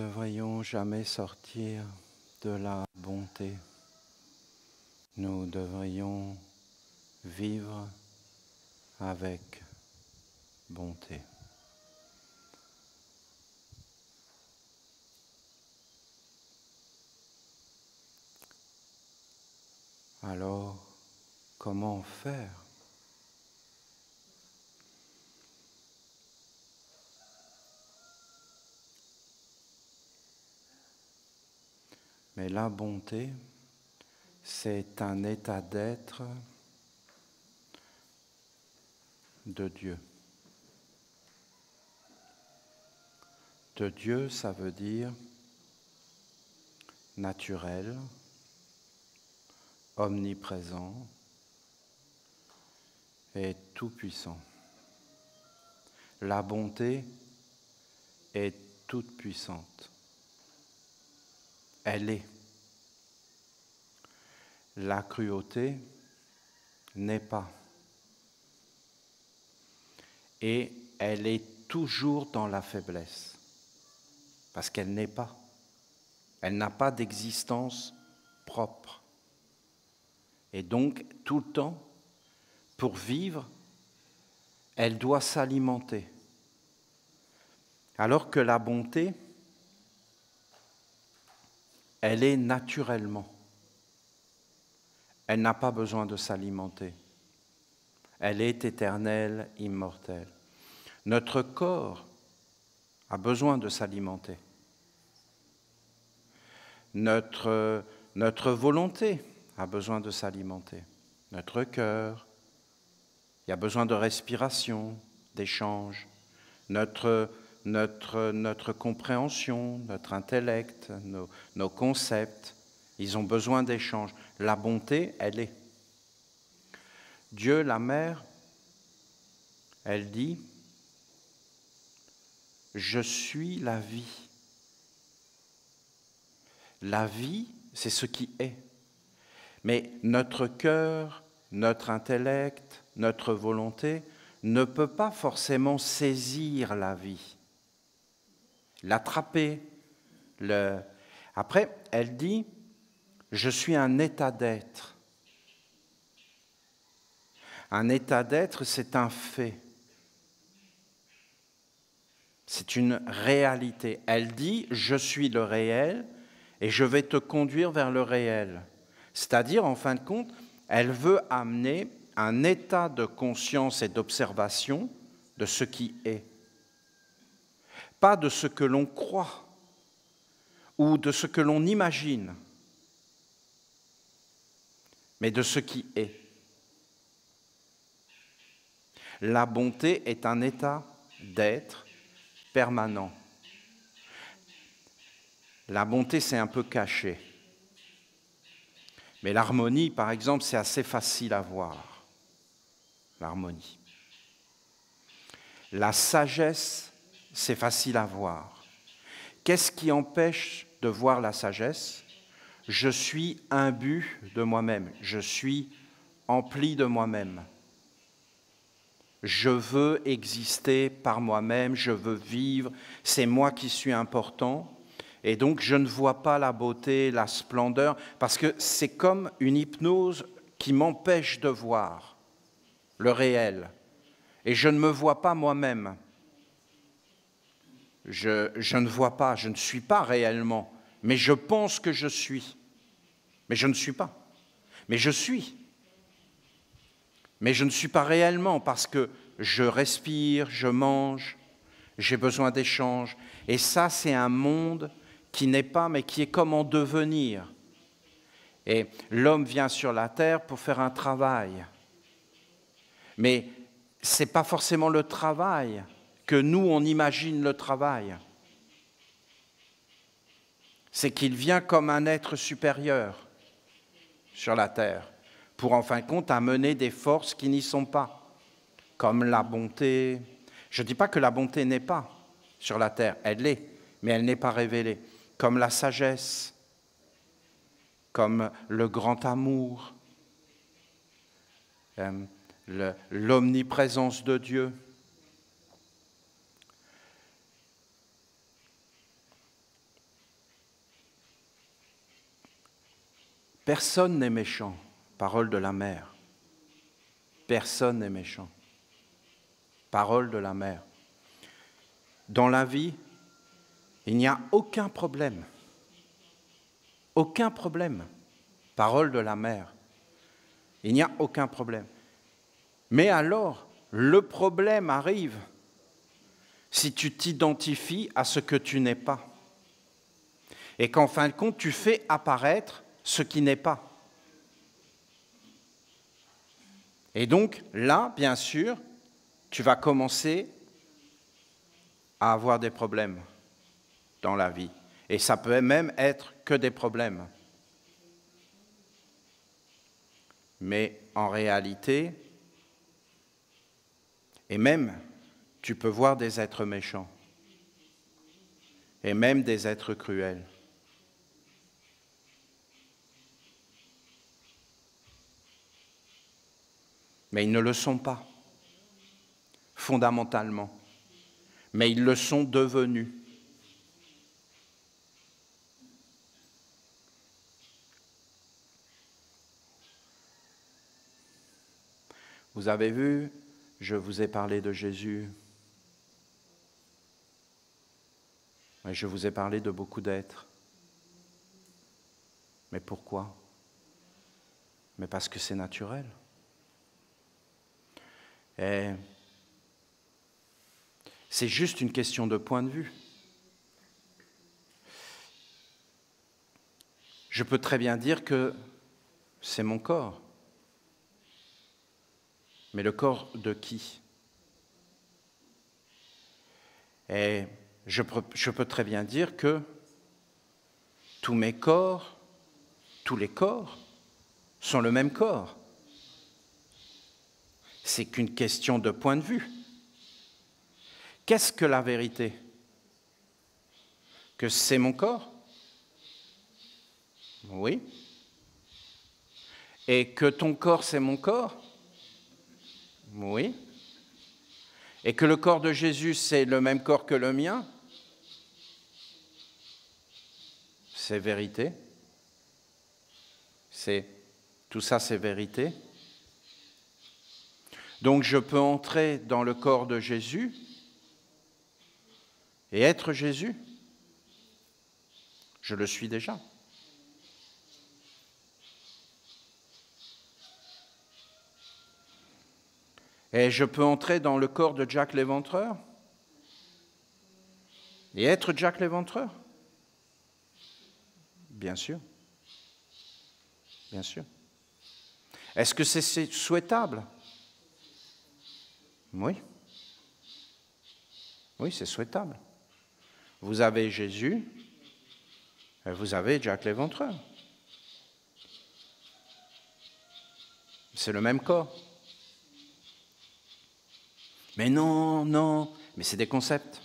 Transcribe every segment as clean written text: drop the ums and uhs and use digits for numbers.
devrions jamais sortir de la bonté. Nous devrions vivre avec bonté. Alors, comment faire ? Mais la bonté, c'est un état d'être de Dieu. De Dieu, ça veut dire naturel, omniprésent et tout-puissant. La bonté est toute puissante. Elle est. La cruauté n'est pas. Et elle est toujours dans la faiblesse, parce qu'elle n'est pas. Elle n'a pas d'existence propre. Et donc, tout le temps, pour vivre, elle doit s'alimenter. Alors que la bonté, elle est naturellement. Elle n'a pas besoin de s'alimenter. Elle est éternelle, immortelle. Notre corps a besoin de s'alimenter. Notre volonté a besoin de s'alimenter. Notre cœur, il y a besoin de respiration, d'échange. Notre compréhension, notre intellect, nos concepts, ils ont besoin d'échange. La bonté, elle est. Dieu, la mère, elle dit « Je suis la vie ». La vie, c'est ce qui est. Mais notre cœur, notre intellect, notre volonté ne peut pas forcément saisir la vie, l'attraper. Après, elle dit « Je suis un état d'être ». Un état d'être, c'est un fait. C'est une réalité. Elle dit « Je suis le réel » et je vais te conduire vers le réel. C'est-à-dire, en fin de compte, elle veut amener un état de conscience et d'observation de ce qui est. Pas de ce que l'on croit ou de ce que l'on imagine, mais de ce qui est. La bonté est un état d'être permanent. La bonté, c'est un peu caché. Mais l'harmonie, par exemple, c'est assez facile à voir. L'harmonie. La sagesse, c'est facile à voir. Qu'est-ce qui empêche de voir la sagesse ? Je suis imbu de moi-même. Je suis empli de moi-même. Je veux exister par moi-même, je veux vivre, c'est moi qui suis important. Et donc, je ne vois pas la beauté, la splendeur, parce que c'est comme une hypnose qui m'empêche de voir le réel. Et je ne me vois pas moi-même. Je ne vois pas, je ne suis pas réellement, mais je pense que je suis. Mais je ne suis pas. Mais je suis. Mais je ne suis pas réellement parce que je respire, je mange, j'ai besoin d'échange. Et ça, c'est un monde qui n'est pas, mais qui est comme en devenir. Et l'homme vient sur la terre pour faire un travail. Mais ce n'est pas forcément le travail que nous, on imagine le travail. C'est qu'il vient comme un être supérieur sur la terre, pour en fin de compte amener des forces qui n'y sont pas, comme la bonté. Je ne dis pas que la bonté n'est pas sur la terre, elle l'est, mais elle n'est pas révélée. Comme la sagesse, comme le grand amour, l'omniprésence de Dieu. Personne n'est méchant, parole de la mère. Personne n'est méchant, parole de la mère. Dans la vie, il n'y a aucun problème. Aucun problème. Parole de la mère. Il n'y a aucun problème. Mais alors, le problème arrive si tu t'identifies à ce que tu n'es pas. Et qu'en fin de compte, tu fais apparaître ce qui n'est pas. Et donc, là, bien sûr, tu vas commencer à avoir des problèmes dans la vie. Et ça peut même être que des problèmes. Mais en réalité, et même, tu peux voir des êtres méchants, et même des êtres cruels. Mais ils ne le sont pas, fondamentalement. Mais ils le sont devenus. Vous avez vu, je vous ai parlé de Jésus. Et je vous ai parlé de beaucoup d'êtres. Mais pourquoi? Mais parce que c'est naturel. Et c'est juste une question de point de vue. Je peux très bien dire que c'est mon corps. Mais le corps de qui? Et je peux très bien dire que tous mes corps, tous les corps, sont le même corps. C'est qu'une question de point de vue. Qu'est-ce que la vérité? Que c'est mon corps? Oui. Et que ton corps, c'est mon corps? Oui. Et que le corps de Jésus, c'est le même corps que le mien? C'est vérité. Tout ça, c'est vérité. Donc je peux entrer dans le corps de Jésus et être Jésus. Je le suis déjà. Et je peux entrer dans le corps de Jack l'Éventreur et être Jack l'Éventreur. Bien sûr. Bien sûr. Est-ce que c'est souhaitable? Oui. Oui, c'est souhaitable. Vous avez Jésus et vous avez Jack l'Éventreur. C'est le même corps. Mais non, non, mais c'est des concepts.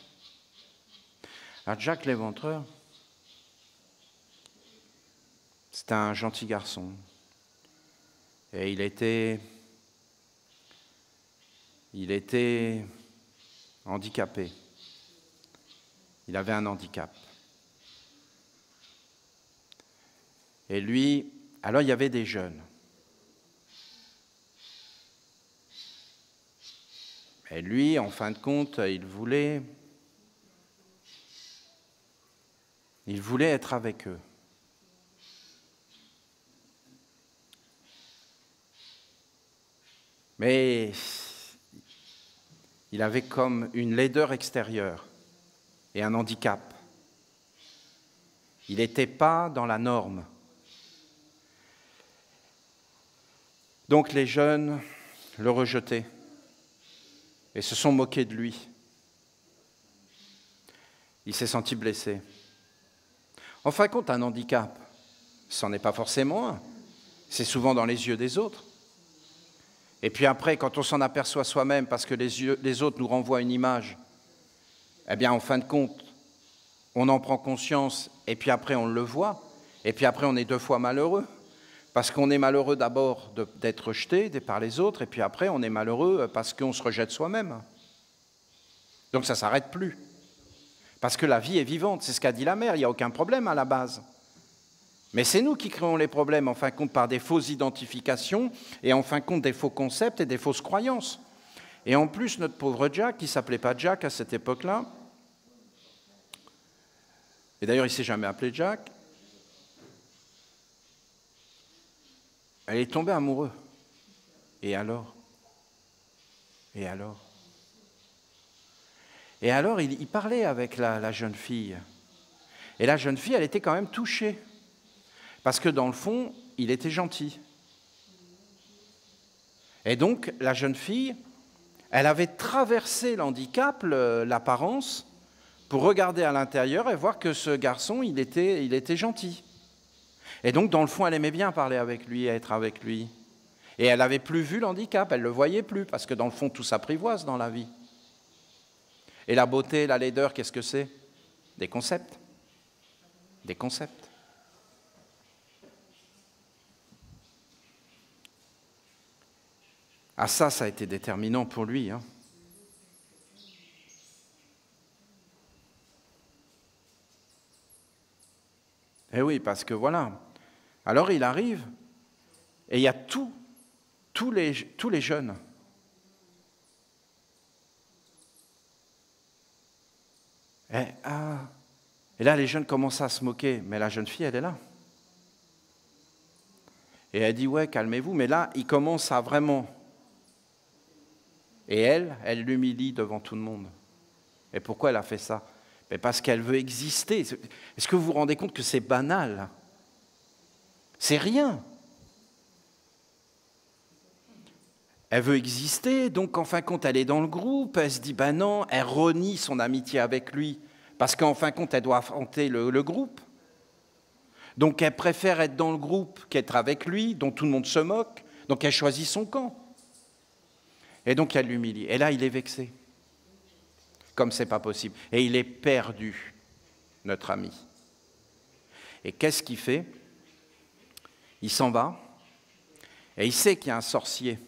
Alors Jack l'Éventreur, c'est un gentil garçon. Et il était handicapé. Il avait un handicap. Et lui, alors il y avait des jeunes. Et lui, en fin de compte, il voulait être avec eux. Mais il avait comme une laideur extérieure et un handicap. Il n'était pas dans la norme. Donc les jeunes le rejetaient et se sont moqués de lui. Il s'est senti blessé. En fin de compte, un handicap, c'en est pas forcément un. C'est souvent dans les yeux des autres. Et puis après, quand on s'en aperçoit soi-même, parce que les autres nous renvoient une image, eh bien, en fin de compte, on en prend conscience, et puis après, on le voit, et puis après, on est deux fois malheureux. Parce qu'on est malheureux d'abord d'être rejeté par les autres, et puis après, on est malheureux parce qu'on se rejette soi-même. Donc ça ne s'arrête plus. Parce que la vie est vivante, c'est ce qu'a dit la mère, il n'y a aucun problème à la base. Mais c'est nous qui créons les problèmes, en fin de compte, par des fausses identifications et en fin de compte des faux concepts et des fausses croyances. Et en plus, notre pauvre Jack, qui ne s'appelait pas Jack à cette époque-là, et d'ailleurs il ne s'est jamais appelé Jack, elle est tombée amoureuse. Et alors? Et alors? Et alors, il parlait avec la jeune fille. Et la jeune fille, elle était quand même touchée. Parce que dans le fond, il était gentil. Et donc, la jeune fille, elle avait traversé l'handicap, l'apparence, pour regarder à l'intérieur et voir que ce garçon, il était gentil. Et donc, dans le fond, elle aimait bien parler avec lui, être avec lui. Et elle n'avait plus vu l'handicap, elle ne le voyait plus, parce que dans le fond, tout s'apprivoise dans la vie. Et la beauté, la laideur, qu'est-ce que c'est? Des concepts. Des concepts. Ah ça a été déterminant pour lui. Hein. Eh oui, parce que voilà. Alors il arrive, et il y a tous les jeunes. Et là, les jeunes commencent à se moquer, mais la jeune fille, elle est là. Et elle dit, ouais, calmez-vous, mais là, il commence à vraiment... Et elle l'humilie devant tout le monde. Et pourquoi elle a fait ça? Mais parce qu'elle veut exister. Est-ce que vous vous rendez compte que c'est banal? C'est rien. Elle veut exister, donc en fin de compte, elle est dans le groupe, elle se dit, ben non, elle renie son amitié avec lui, parce qu'en fin de compte, elle doit affronter le groupe. Donc elle préfère être dans le groupe qu'être avec lui, dont tout le monde se moque, donc elle choisit son camp. Et donc elle l'humilie. Et là, il est vexé, comme c'est pas possible. Et il est perdu, notre ami. Et qu'est-ce qu'il fait? Il s'en va, et il sait qu'il y a un sorcier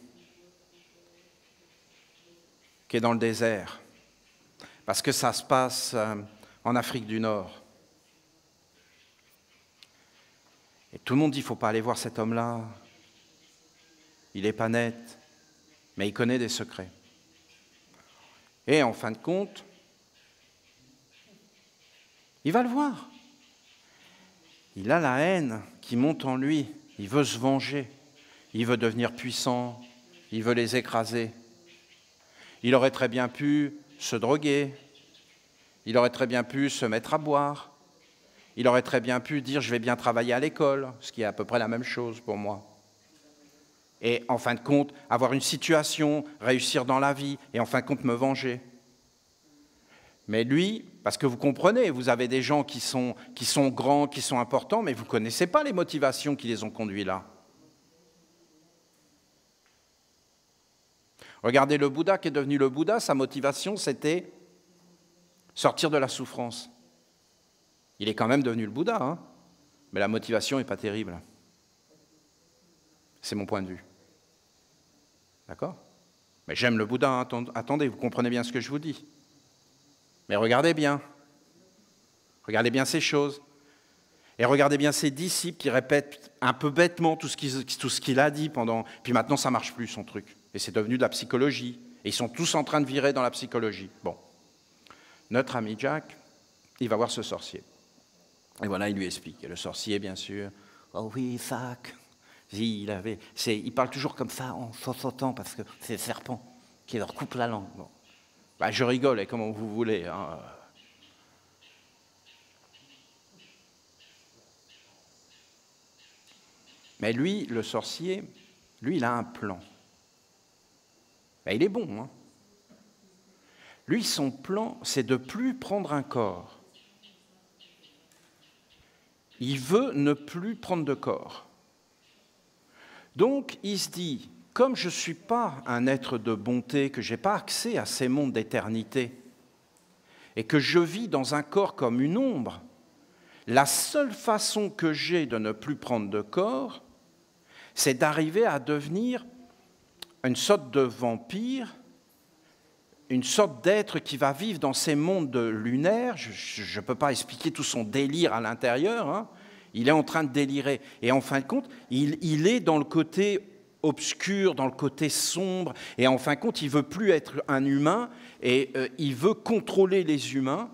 qui est dans le désert, parce que ça se passe en Afrique du Nord. Et tout le monde dit, il ne faut pas aller voir cet homme-là, il n'est pas net, mais il connaît des secrets. Et en fin de compte, il va le voir. Il a la haine qui monte en lui, il veut se venger, il veut devenir puissant, il veut les écraser. Il aurait très bien pu se droguer, il aurait très bien pu se mettre à boire, il aurait très bien pu dire « je vais bien travailler à l'école », ce qui est à peu près la même chose pour moi. Et en fin de compte, avoir une situation, réussir dans la vie, et en fin de compte me venger. Mais lui, parce que vous comprenez, vous avez des gens qui sont grands, qui sont importants, mais vous ne connaissez pas les motivations qui les ont conduits là. Regardez le Bouddha qui est devenu le Bouddha, sa motivation c'était sortir de la souffrance. Il est quand même devenu le Bouddha, hein, mais la motivation n'est pas terrible. C'est mon point de vue. D'accord? Mais j'aime le Bouddha, hein, attendez, vous comprenez bien ce que je vous dis. Mais regardez bien ces choses. Et regardez bien ces disciples qui répètent un peu bêtement tout ce qu'il a dit pendant... Puis maintenant, ça ne marche plus, son truc. Et c'est devenu de la psychologie. Et ils sont tous en train de virer dans la psychologie. Bon. Notre ami Jack, il va voir ce sorcier. Et voilà, il lui explique. Et le sorcier, bien sûr, « Oh oui, Isaac !» Il parle toujours comme ça, en sautant, parce que c'est le serpent qui leur coupe la langue. Bon. Ben, je rigole, et comme vous voulez. Hein. Mais lui, le sorcier, lui, il a un plan. Ben, il est bon. Hein. Lui, son plan, c'est de ne plus prendre un corps. Il veut ne plus prendre de corps. Donc, il se dit, comme je ne suis pas un être de bonté, que je n'ai pas accès à ces mondes d'éternité, et que je vis dans un corps comme une ombre, la seule façon que j'ai de ne plus prendre de corps, c'est d'arriver à devenir une sorte de vampire, une sorte d'être qui va vivre dans ces mondes lunaires. Je ne peux pas expliquer tout son délire à l'intérieur. Hein. Il est en train de délirer. Et en fin de compte, il est dans le côté obscur, dans le côté sombre. Et en fin de compte, il ne veut plus être un humain et il veut contrôler les humains.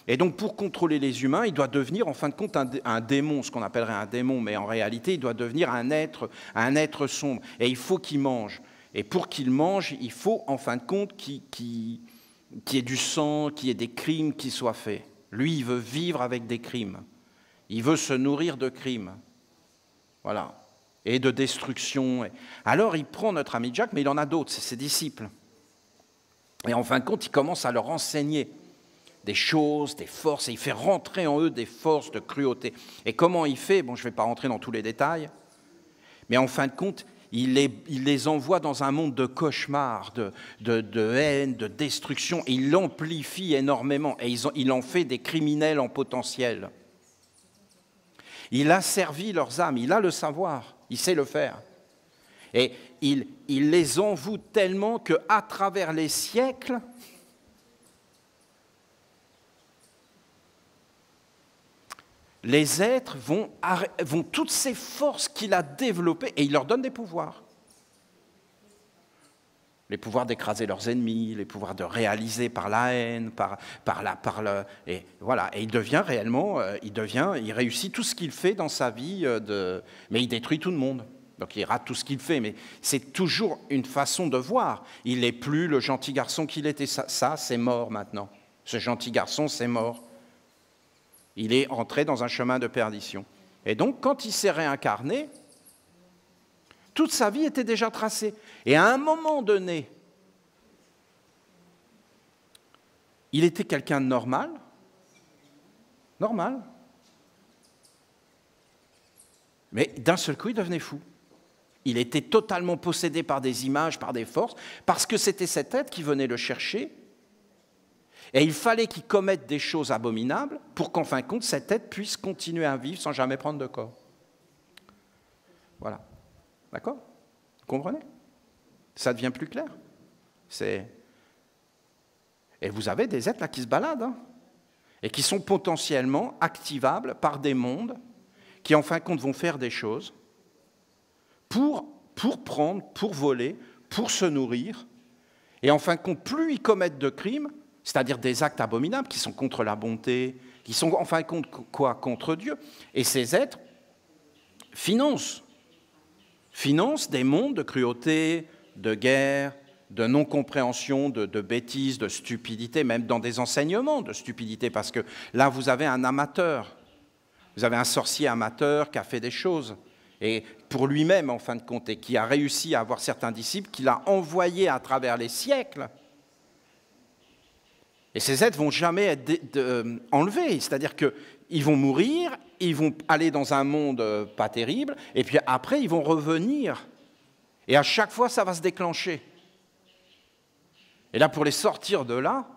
Et donc, pour contrôler les humains, il doit devenir, en fin de compte, un démon, ce qu'on appellerait un démon. Mais en réalité, il doit devenir un être sombre. Et il faut qu'il mange. Et pour qu'il mange, il faut, en fin de compte, qu'il y ait du sang, qu'il y ait des crimes qui soient faits. Lui, il veut vivre avec des crimes. Il veut se nourrir de crimes. Voilà. Et de destruction. Alors, il prend notre ami Jack, mais il en a d'autres, c'est ses disciples. Et en fin de compte, il commence à leur enseigner des choses, des forces, et il fait rentrer en eux des forces de cruauté. Et comment il fait? Bon, je ne vais pas rentrer dans tous les détails, mais en fin de compte, il les envoie dans un monde de cauchemars, de haine, de destruction, et il l'amplifie énormément, et il en fait des criminels en potentiel. Il a servi leurs âmes, il a le savoir, il sait le faire. Et il les envoûte tellement qu'à travers les siècles, les êtres vont toutes ces forces qu'il a développées, et il leur donne des pouvoirs. Les pouvoirs d'écraser leurs ennemis, les pouvoirs de réaliser par la haine, et voilà. Et il devient réellement, il réussit tout ce qu'il fait dans sa vie, mais il détruit tout le monde. Donc il rate tout ce qu'il fait, mais c'est toujours une façon de voir. Il n'est plus le gentil garçon qu'il était. Ça, c'est mort maintenant. Ce gentil garçon, c'est mort. Il est entré dans un chemin de perdition. Et donc, quand il s'est réincarné, toute sa vie était déjà tracée. Et à un moment donné, il était quelqu'un de normal. Normal. Mais d'un seul coup, il devenait fou. Il était totalement possédé par des images, par des forces, parce que c'était cet être qui venait le chercher. Et il fallait qu'il commette des choses abominables pour qu'en fin de compte, cet être puisse continuer à vivre sans jamais prendre de corps. Voilà. D'accord? Vous comprenez? Ça devient plus clair. Et vous avez des êtres là qui se baladent, hein, et qui sont potentiellement activables par des mondes qui, en fin de compte, vont faire des choses pour prendre, pour voler, pour se nourrir. Et en fin de compte, plus ils commettent de crimes, c'est-à-dire des actes abominables qui sont contre la bonté, qui sont en fin de compte quoi? Contre Dieu. Et ces êtres financent des mondes de cruauté, de guerre, de non-compréhension, de bêtises, de stupidité, même dans des enseignements de stupidité, parce que là, vous avez un amateur, vous avez un sorcier amateur qui a fait des choses, et pour lui-même, en fin de compte, et qui a réussi à avoir certains disciples, qu'il a envoyés à travers les siècles. Et ces êtres ne vont jamais être enlevés, c'est-à-dire qu'ils vont mourir, ils vont aller dans un monde pas terrible, et puis après, ils vont revenir. Et à chaque fois, ça va se déclencher. Et là, pour les sortir de là,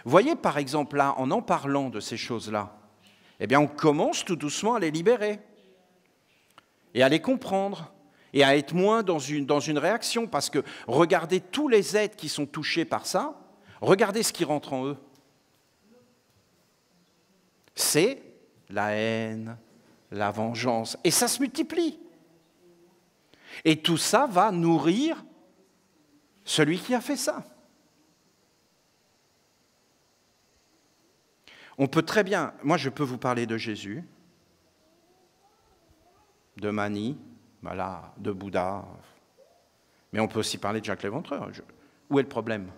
vous voyez, par exemple, là, en parlant de ces choses-là, eh bien, on commence tout doucement à les libérer, et à les comprendre, et à être moins dans une réaction, parce que regardez tous les êtres qui sont touchés par ça, regardez ce qui rentre en eux. C'est la haine, la vengeance. Et ça se multiplie. Et tout ça va nourrir celui qui a fait ça. On peut très bien, moi je peux vous parler de Jésus, de Mani, voilà, de Bouddha, mais on peut aussi parler de Jacques l'Éventreur. Où est le problème?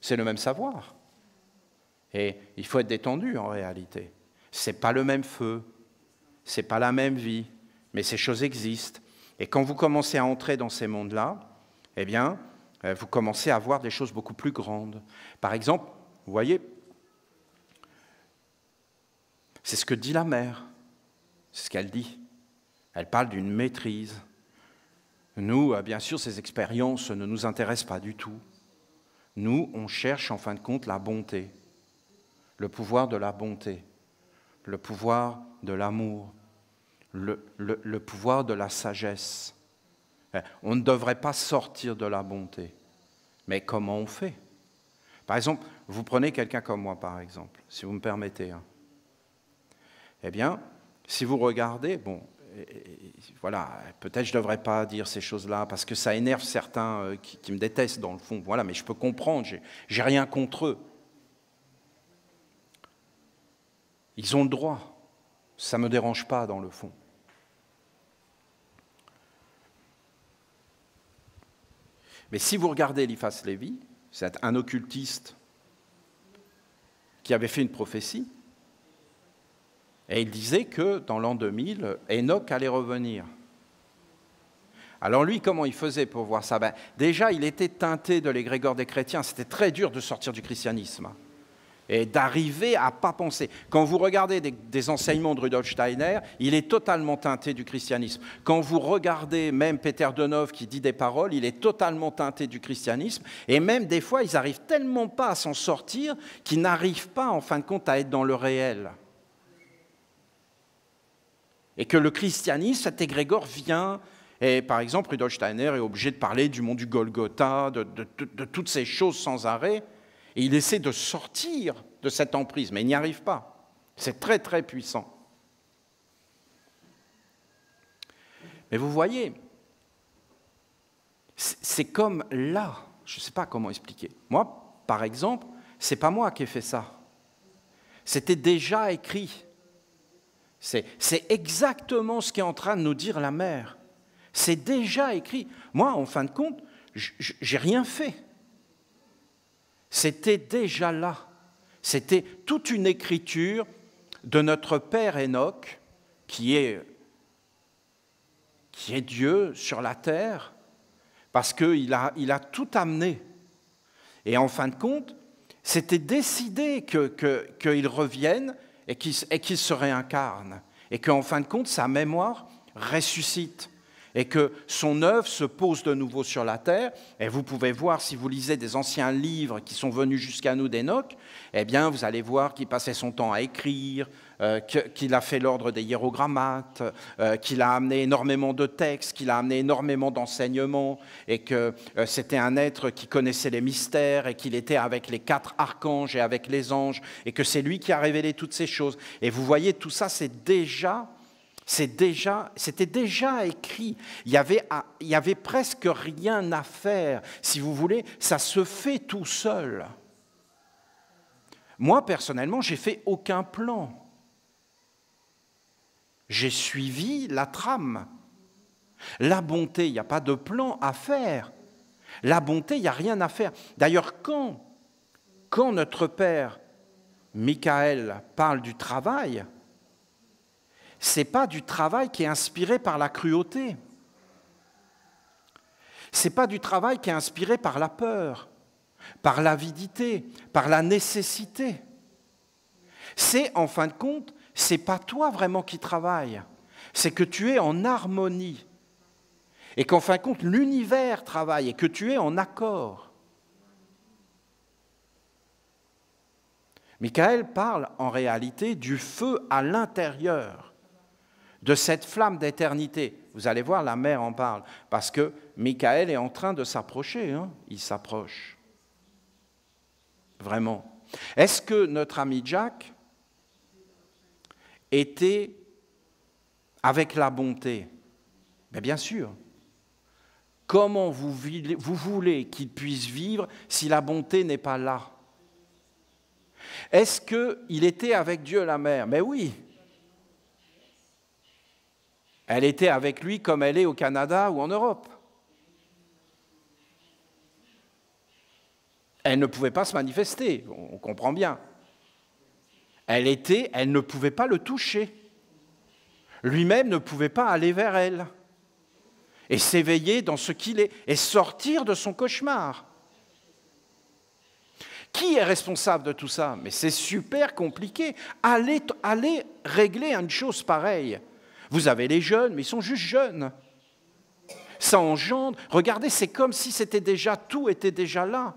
C'est le même savoir. Et il faut être détendu en réalité. Ce n'est pas le même feu, ce n'est pas la même vie, mais ces choses existent. Et quand vous commencez à entrer dans ces mondes-là, eh bien, vous commencez à voir des choses beaucoup plus grandes. Par exemple, vous voyez, c'est ce que dit la mère, c'est ce qu'elle dit. Elle parle d'une maîtrise. Nous, bien sûr, ces expériences ne nous intéressent pas du tout. Nous, on cherche en fin de compte la bonté, le pouvoir de la bonté, le pouvoir de l'amour, le pouvoir de la sagesse. On ne devrait pas sortir de la bonté. Mais comment on fait? Par exemple, vous prenez quelqu'un comme moi, par exemple, si vous me permettez. Eh bien, si vous regardez, bon, voilà, peut-être je ne devrais pas dire ces choses-là, parce que ça énerve certains qui me détestent dans le fond, voilà, mais je peux comprendre, j'ai rien contre eux. Ils ont le droit, ça ne me dérange pas dans le fond. Mais si vous regardez Eliphas Lévi, c'est un occultiste qui avait fait une prophétie, et il disait que dans l'an 2000, Enoch allait revenir. Alors lui, comment il faisait pour voir ça? Déjà, il était teinté de l'égrégore des chrétiens, c'était très dur de sortir du christianisme et d'arriver à ne pas penser. Quand vous regardez des enseignements de Rudolf Steiner, il est totalement teinté du christianisme. Quand vous regardez même Peter Donov qui dit des paroles, il est totalement teinté du christianisme. Et même des fois, ils n'arrivent tellement pas à s'en sortir qu'ils n'arrivent pas, en fin de compte, à être dans le réel. Et que le christianisme, cet égrégore vient... Et par exemple, Rudolf Steiner est obligé de parler du mont du Golgotha, de toutes ces choses sans arrêt. Et il essaie de sortir de cette emprise, mais il n'y arrive pas. C'est très, très puissant. Mais vous voyez, c'est comme là, je ne sais pas comment expliquer. Moi, par exemple, ce n'est pas moi qui ai fait ça. C'était déjà écrit. C'est exactement ce qu'est en train de nous dire la mère. C'est déjà écrit. Moi, en fin de compte, j'ai rien fait. C'était déjà là. C'était toute une écriture de notre père Enoch, qui est Dieu sur la terre, parce qu'il a tout amené. Et en fin de compte, c'était décidé qu'il revienne et qu'il se réincarne. Et qu'en fin de compte, sa mémoire ressuscite. Et que son œuvre se pose de nouveau sur la terre. Et vous pouvez voir, si vous lisez des anciens livres qui sont venus jusqu'à nous d'Enoch, eh bien, vous allez voir qu'il passait son temps à écrire, qu'il a fait l'ordre des hiérogrammates, qu'il a amené énormément de textes, qu'il a amené énormément d'enseignements, et que c'était un être qui connaissait les mystères, et qu'il était avec les 4 archanges et avec les anges, et que c'est lui qui a révélé toutes ces choses. Et vous voyez, tout ça, c'était déjà écrit. Il y avait presque rien à faire. Si vous voulez, ça se fait tout seul. Moi, personnellement, j'ai fait aucun plan. J'ai suivi la trame. La bonté, il n'y a pas de plan à faire. La bonté, il n'y a rien à faire. D'ailleurs, quand notre père Michael parle du travail, ce n'est pas du travail qui est inspiré par la cruauté. Ce n'est pas du travail qui est inspiré par la peur, par l'avidité, par la nécessité. C'est, en fin de compte, ce n'est pas toi vraiment qui travailles. C'est que tu es en harmonie. Et qu'en fin de compte, l'univers travaille et que tu es en accord. Michael parle en réalité du feu à l'intérieur, de cette flamme d'éternité. Vous allez voir, la mère en parle, parce que Michael est en train de s'approcher, hein. Il s'approche. Vraiment. Est-ce que notre ami Jack était avec la bonté? Mais bien sûr. Comment vous voulez qu'il puisse vivre si la bonté n'est pas là? Est-ce qu'il était avec Dieu la mère? Mais oui. Elle était avec lui comme elle est au Canada ou en Europe. Elle ne pouvait pas se manifester, on comprend bien. Elle ne pouvait pas le toucher. Lui-même ne pouvait pas aller vers elle et s'éveiller dans ce qu'il est et sortir de son cauchemar. Qui est responsable de tout ça? Mais c'est super compliqué. Allez régler une chose pareille. Vous avez les jeunes, mais ils sont juste jeunes. Ça engendre. Regardez, c'est comme si tout était déjà là.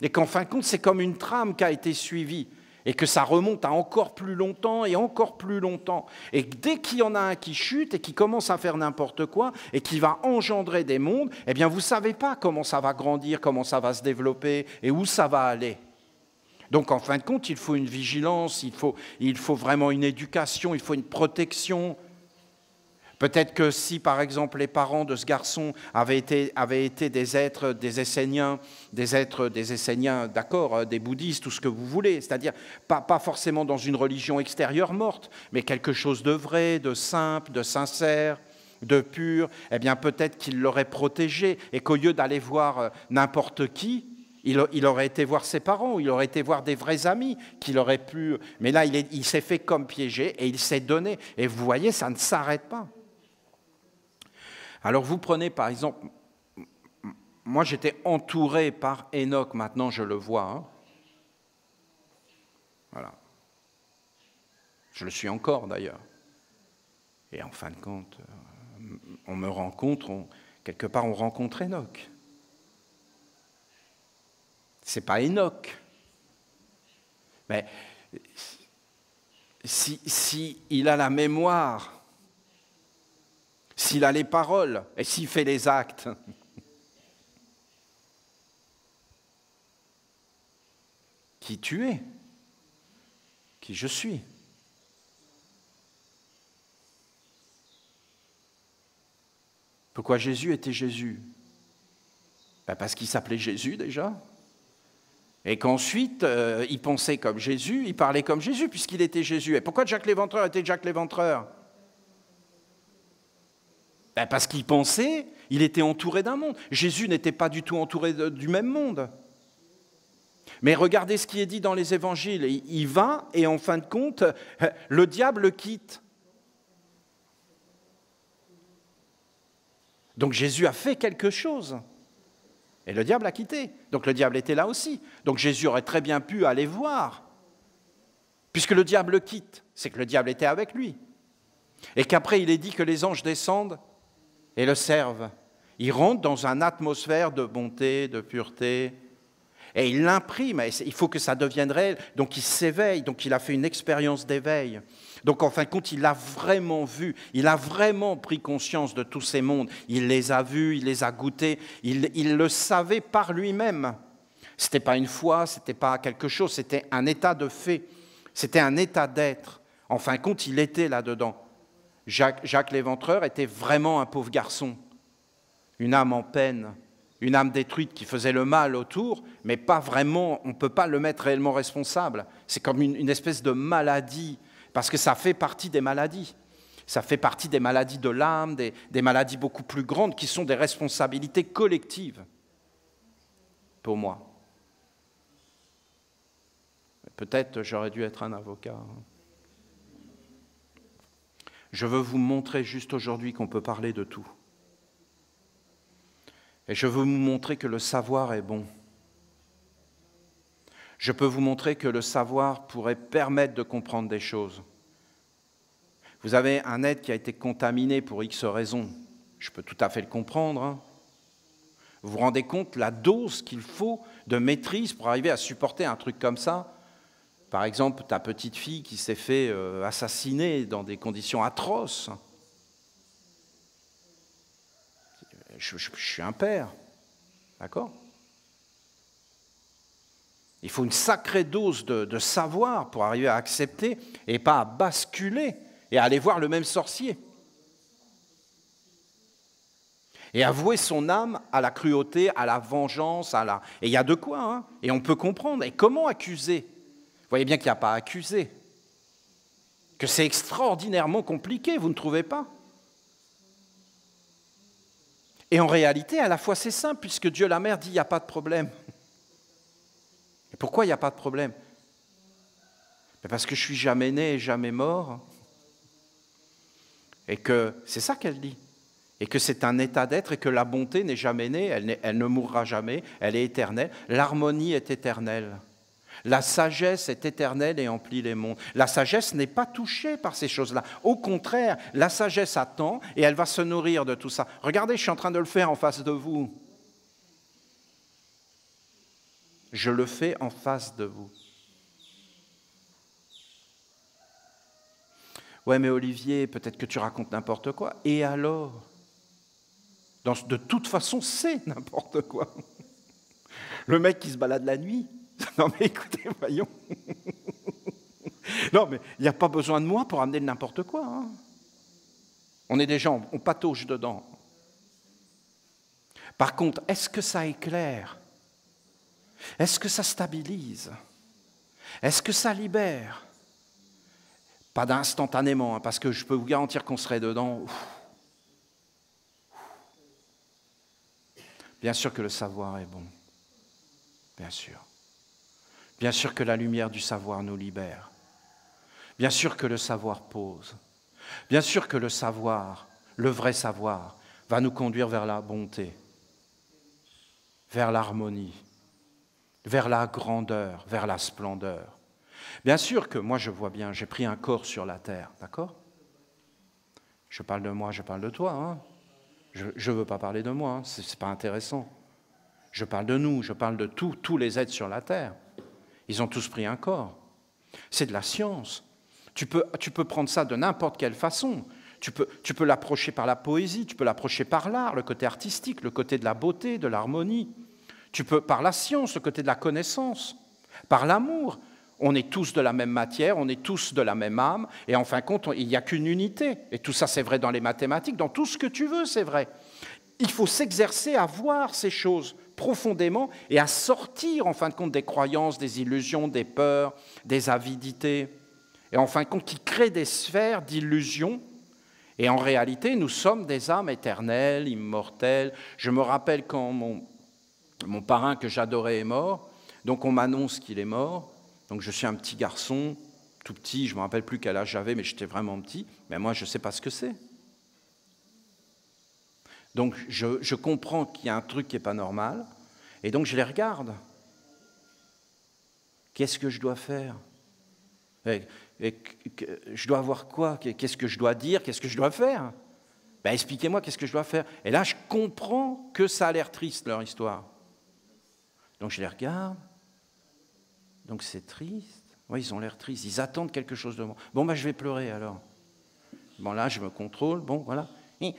Et qu'en fin de compte, c'est comme une trame qui a été suivie. Et que ça remonte à encore plus longtemps et encore plus longtemps. Et dès qu'il y en a un qui chute et qui commence à faire n'importe quoi et qui va engendrer des mondes, eh bien, vous ne savez pas comment ça va grandir, comment ça va se développer et où ça va aller. Donc, en fin de compte, il faut une vigilance, il faut vraiment une éducation, il faut une protection. Peut-être que si, par exemple, les parents de ce garçon avaient été des êtres, des Esséniens, d'accord, des bouddhistes, tout ce que vous voulez, c'est-à-dire pas forcément dans une religion extérieure morte, mais quelque chose de vrai, de simple, de sincère, de pur, eh bien peut-être qu'il l'aurait protégé et qu'au lieu d'aller voir n'importe qui, il aurait été voir ses parents, ou il aurait été voir des vrais amis qu'il aurait pu... Mais là, il s'est fait comme piégé et il s'est donné. Et vous voyez, ça ne s'arrête pas. Alors vous prenez par exemple, moi j'étais entouré par Enoch, maintenant je le vois. Hein. Voilà. Je le suis encore d'ailleurs. Et en fin de compte, on me rencontre, quelque part on rencontre Enoch. C'est pas Enoch. Mais si il a la mémoire, s'il a les paroles et s'il fait les actes, qui tu es, qui je suis. Pourquoi Jésus était Jésus? Parce qu'il s'appelait Jésus déjà. Et qu'ensuite, il pensait comme Jésus, il parlait comme Jésus, puisqu'il était Jésus. Et pourquoi Jacques l'Éventreur était Jacques l'Éventreur? Parce qu'il pensait, il était entouré d'un monde. Jésus n'était pas du tout entouré du même monde. Mais regardez ce qui est dit dans les évangiles. Il va et en fin de compte, le diable le quitte. Donc Jésus a fait quelque chose. Et le diable a quitté. Donc le diable était là aussi. Donc Jésus aurait très bien pu aller voir. Puisque le diable le quitte, c'est que le diable était avec lui. Et qu'après il est dit que les anges descendent et le servent. Il rentre dans une atmosphère de bonté, de pureté, et il l'imprime. Il faut que ça devienne réel. Donc il s'éveille, donc il a fait une expérience d'éveil. Donc en fin de compte, il a vraiment vu, il a vraiment pris conscience de tous ces mondes. Il les a vus, il les a goûtés, il le savait par lui-même. Ce n'était pas une foi, ce n'était pas quelque chose, c'était un état de fait, c'était un état d'être. En fin de compte, il était là-dedans. Jacques l'Éventreur était vraiment un pauvre garçon, une âme en peine, une âme détruite qui faisait le mal autour, mais pas vraiment, on ne peut pas le mettre réellement responsable. C'est comme une espèce de maladie, parce que ça fait partie des maladies. Ça fait partie des maladies de l'âme, des maladies beaucoup plus grandes, qui sont des responsabilités collectives, pour moi. Peut-être j'aurais dû être un avocat. Je veux vous montrer juste aujourd'hui qu'on peut parler de tout. Et je veux vous montrer que le savoir est bon. Je peux vous montrer que le savoir pourrait permettre de comprendre des choses. Vous avez un être qui a été contaminé pour X raisons. Je peux tout à fait le comprendre. Hein. Vous vous rendez compte la dose qu'il faut de maîtrise pour arriver à supporter un truc comme ça? Par exemple, ta petite fille qui s'est fait assassiner dans des conditions atroces. Je suis un père, d'accord? Il faut une sacrée dose de savoir pour arriver à accepter et pas à basculer et à aller voir le même sorcier. Et avouer son âme à la cruauté, à la vengeance, Et il y a de quoi, hein? Et on peut comprendre. Et comment accuser? Vous voyez bien qu'il n'y a pas à accuser. Que c'est extraordinairement compliqué, vous ne trouvez pas? Et en réalité, à la fois c'est simple, puisque Dieu la Mère dit il n'y a pas de problème. Et pourquoi il n'y a pas de problème? Parce que je suis jamais né et jamais mort. Et que c'est ça qu'elle dit. Et que c'est un état d'être et que la bonté n'est jamais née, elle ne mourra jamais, elle est éternelle. L'harmonie est éternelle. La sagesse est éternelle et emplit les mondes. La sagesse n'est pas touchée par ces choses-là. Au contraire, la sagesse attend et elle va se nourrir de tout ça. Regardez, je suis en train de le faire en face de vous. Je le fais en face de vous. Ouais, mais Olivier, peut-être que tu racontes n'importe quoi. Et alors? De toute façon, c'est n'importe quoi. Le mec qui se balade la nuit, Non mais écoutez, voyons. Non mais il n'y a pas besoin de moi pour amener de n'importe quoi. Hein. On est des gens, on patauge dedans. Par contre, est-ce que ça éclaire? Est-ce que ça stabilise? Est-ce que ça libère? Pas d'instantanément, hein, parce que je peux vous garantir qu'on serait dedans. Bien sûr que le savoir est bon. Bien sûr. Bien sûr que la lumière du savoir nous libère. Bien sûr que le savoir pose. Bien sûr que le savoir, le vrai savoir, va nous conduire vers la bonté, vers l'harmonie, vers la grandeur, vers la splendeur. Bien sûr que moi je vois bien, j'ai pris un corps sur la terre, d'accord? Je parle de moi, je parle de toi. Hein? Je ne veux pas parler de moi, hein? Ce n'est pas intéressant. Je parle de nous, je parle de tous les êtres sur la terre. Ils ont tous pris un corps. C'est de la science. Tu peux prendre ça de n'importe quelle façon. Tu peux l'approcher par la poésie, tu peux l'approcher par l'art, le côté artistique, le côté de la beauté, de l'harmonie. Tu peux par la science, le côté de la connaissance, par l'amour. On est tous de la même matière, on est tous de la même âme, et en fin de compte, il n'y a qu'une unité. Et tout ça, c'est vrai dans les mathématiques, dans tout ce que tu veux, c'est vrai. Il faut s'exercer à voir ces choses profondément et à sortir, en fin de compte, des croyances, des illusions, des peurs, des avidités. Et en fin de compte, qui créent des sphères d'illusions. Et en réalité, nous sommes des âmes éternelles, immortelles. Je me rappelle quand mon parrain que j'adorais est mort, donc on m'annonce qu'il est mort. Donc je suis un petit garçon, tout petit, je ne me rappelle plus quel âge j'avais, mais j'étais vraiment petit. Mais moi, je ne sais pas ce que c'est. Donc je comprends qu'il y a un truc qui n'est pas normal, et donc je les regarde. Qu'est-ce que je dois faire? Je dois avoir quoi? Qu'est-ce que je dois dire? Qu'est-ce que je dois faire? Ben, expliquez-moi qu'est-ce que je dois faire. Et là, je comprends que ça a l'air triste, leur histoire. Donc je les regarde. Donc c'est triste. Oui, ils ont l'air tristes. Ils attendent quelque chose de moi. Bon, ben, je vais pleurer alors. Bon, là, je me contrôle. Bon, voilà. Et...